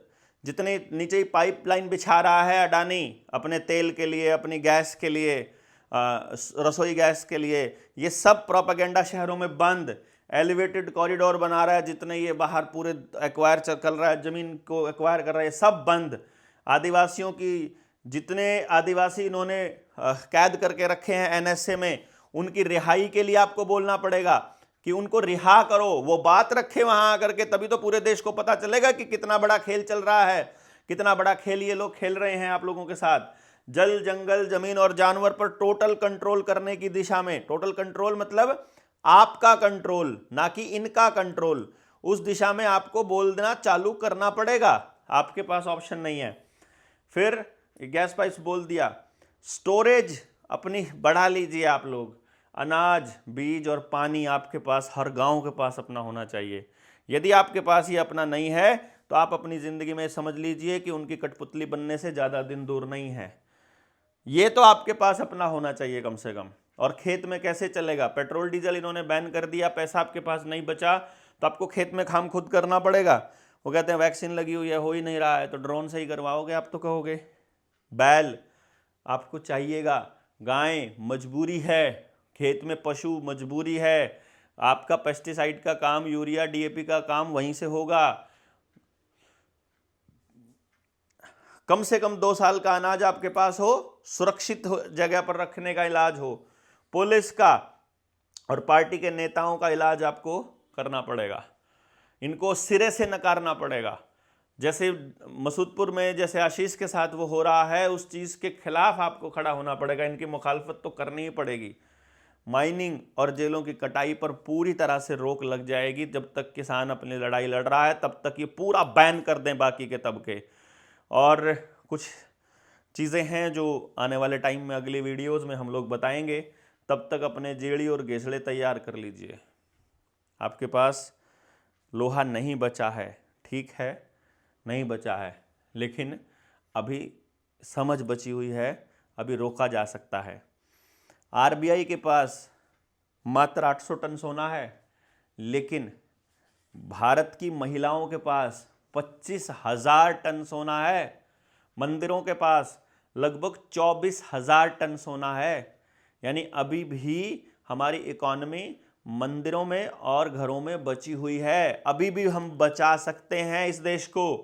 जितने नीचे पाइपलाइन बिछा रहा है अडानी अपने तेल के लिए, अपनी गैस के लिए, रसोई गैस के लिए, ये सब प्रोपेगेंडा शहरों में बंद। एलिवेटेड कॉरिडोर बना रहा है, जितने ये बाहर पूरे एक्वायर चल रहा है, ज़मीन को एक्वायर कर रहा है, सब बंद। आदिवासियों की, जितने आदिवासी इन्होंने कैद करके रखे हैं एनएसए में, उनकी रिहाई के लिए आपको बोलना पड़ेगा कि उनको रिहा करो, वो बात रखे वहां आकर के, तभी तो पूरे देश को पता चलेगा कि कितना बड़ा खेल चल रहा है, कितना बड़ा खेल ये लोग खेल रहे हैं आप लोगों के साथ। जल, जंगल, जमीन और जानवर पर टोटल कंट्रोल करने की दिशा में, टोटल कंट्रोल मतलब आपका कंट्रोल, ना कि इनका कंट्रोल, उस दिशा में आपको बोलना चालू करना पड़ेगा, आपके पास ऑप्शन नहीं है। फिर गैस पाइप बोल दिया, स्टोरेज अपनी बढ़ा लीजिए आप लोग, अनाज, बीज और पानी आपके पास, हर गांव के पास अपना होना चाहिए। यदि आपके पास ये अपना नहीं है तो आप अपनी ज़िंदगी में समझ लीजिए कि उनकी कठपुतली बनने से ज़्यादा दिन दूर नहीं है। ये तो आपके पास अपना होना चाहिए कम से कम। और खेत में कैसे चलेगा, पेट्रोल डीजल इन्होंने बैन कर दिया, पैसा आपके पास नहीं बचा तो आपको खेत में काम खुद करना पड़ेगा। वो कहते हैं वैक्सीन लगी हुई है, हो ही नहीं रहा है, तो ड्रोन से ही करवाओगे आप, तो कहोगे। बैल आपको चाहिएगा, गायें मजबूरी है, खेत में पशु मजबूरी है, आपका पेस्टिसाइड का काम, यूरिया डीएपी का काम वहीं से होगा। कम से कम 2 साल का अनाज आपके पास हो, सुरक्षित जगह पर रखने का इलाज हो। पुलिस का और पार्टी के नेताओं का इलाज आपको करना पड़ेगा, इनको सिरे से नकारना पड़ेगा। जैसे मसूदपुर में जैसे आशीष के साथ वो हो रहा है, उस चीज़ के खिलाफ आपको खड़ा होना पड़ेगा, इनकी मुखालफत तो करनी ही पड़ेगी। माइनिंग और जेलों की कटाई पर पूरी तरह से रोक लग जाएगी। जब तक किसान अपनी लड़ाई लड़ रहा है तब तक ये पूरा बैन कर दें बाकी के तबके। और कुछ चीज़ें हैं जो आने वाले टाइम में अगली वीडियोस में हम लोग बताएंगे। तब तक अपने जेड़ी और गेसड़े तैयार कर लीजिए। आपके पास लोहा नहीं बचा है, ठीक है, नहीं बचा है, लेकिन अभी समझ बची हुई है, अभी रोका जा सकता है। आरबीआई के पास मात्र 800 टन सोना है, लेकिन भारत की महिलाओं के पास 25,000 टन सोना है। मंदिरों के पास लगभग 24,000 टन सोना है। यानी अभी भी हमारी इकॉनमी मंदिरों में और घरों में बची हुई है। अभी भी हम बचा सकते हैं इस देश को,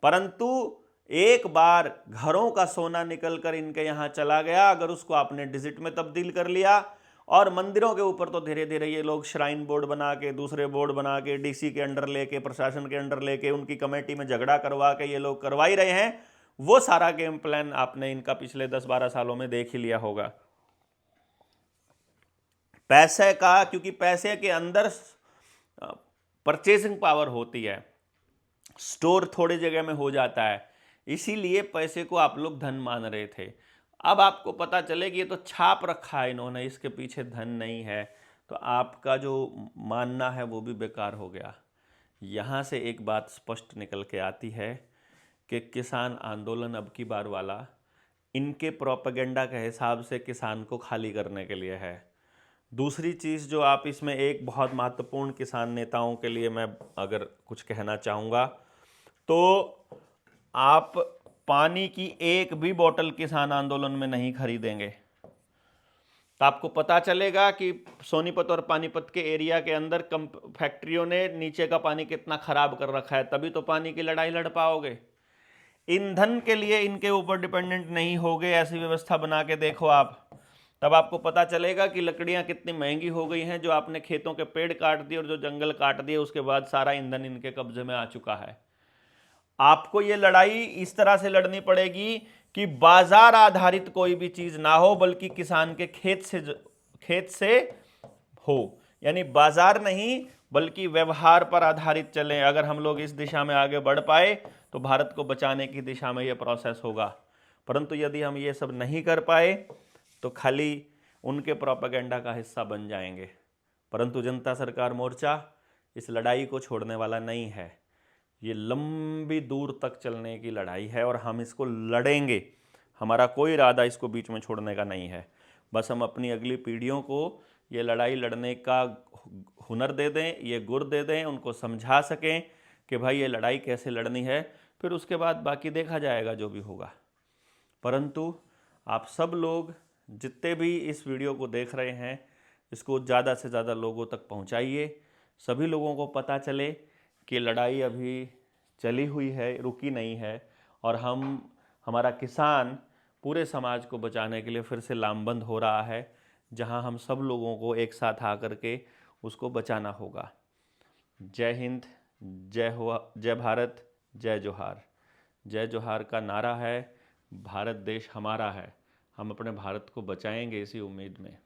परंतु एक बार घरों का सोना निकलकर इनके यहां चला गया, अगर उसको आपने डिजिट में तब्दील कर लिया, और मंदिरों के ऊपर तो धीरे धीरे ये लोग श्राइन बोर्ड बना के, दूसरे बोर्ड बना के, डीसी के अंडर लेके, प्रशासन के अंडर लेके, उनकी कमेटी में झगड़ा करवा के ये लोग करवा ही रहे हैं। वो सारा गेम प्लान आपने इनका पिछले 10-12 सालों में देख ही लिया होगा। पैसे का, क्योंकि पैसे के अंदर परचेसिंग पावर होती है, स्टोर थोड़ी जगह में हो जाता है, इसीलिए पैसे को आप लोग धन मान रहे थे। अब आपको पता चले कि ये तो छाप रखा है इन्होंने, इसके पीछे धन नहीं है, तो आपका जो मानना है वो भी बेकार हो गया। यहाँ से एक बात स्पष्ट निकल के आती है कि किसान आंदोलन अब की बार वाला इनके प्रोपेगेंडा के हिसाब से किसान को खाली करने के लिए है। दूसरी चीज़ जो आप इसमें एक बहुत महत्वपूर्ण किसान नेताओं के लिए मैं अगर कुछ कहना चाहूँगा, तो आप पानी की एक भी बोतल किसान आंदोलन में नहीं खरीदेंगे, तो आपको पता चलेगा कि सोनीपत और पानीपत के एरिया के अंदर फैक्ट्रियों ने नीचे का पानी कितना खराब कर रखा है। तभी तो पानी की लड़ाई लड़ पाओगे। ईंधन के लिए इनके ऊपर डिपेंडेंट नहीं होगे, ऐसी व्यवस्था बना के देखो आप, तब आपको पता चलेगा कि लकड़ियां कितनी महंगी हो गई हैं। जो आपने खेतों के पेड़ काट दिए और जो जंगल काट दिए, उसके बाद सारा ईंधन इनके कब्जे में आ चुका है। आपको ये लड़ाई इस तरह से लड़नी पड़ेगी कि बाजार आधारित कोई भी चीज ना हो, बल्कि किसान के खेत से हो। यानी बाजार नहीं, बल्कि व्यवहार पर आधारित चले। अगर हम लोग इस दिशा में आगे बढ़ पाए तो भारत को बचाने की दिशा में यह प्रोसेस होगा। परंतु यदि हम ये सब नहीं कर पाए तो खाली उनके प्रोपेगेंडा का हिस्सा बन जाएंगे। परंतु जनता सरकार मोर्चा इस लड़ाई को छोड़ने वाला नहीं है। ये लंबी दूर तक चलने की लड़ाई है और हम इसको लड़ेंगे। हमारा कोई इरादा इसको बीच में छोड़ने का नहीं है। बस हम अपनी अगली पीढ़ियों को ये लड़ाई लड़ने का हुनर दे दें, ये गुर दे दें, उनको समझा सकें कि भाई ये लड़ाई कैसे लड़नी है। फिर उसके बाद बाकी देखा जाएगा जो भी होगा। परंतु आप सब लोग जितने भी इस वीडियो को देख रहे हैं, इसको ज़्यादा से ज़्यादा लोगों तक पहुंचाइए। सभी लोगों को पता चले कि लड़ाई अभी चली हुई है, रुकी नहीं है, और हमारा किसान पूरे समाज को बचाने के लिए फिर से लामबंद हो रहा है, जहां हम सब लोगों को एक साथ आकर के उसको बचाना होगा। जय हिंद, जय भारत, जय जोहार। जय जोहार का नारा है, भारत देश हमारा है, हम अपने भारत को बचाएंगे इसी उम्मीद में।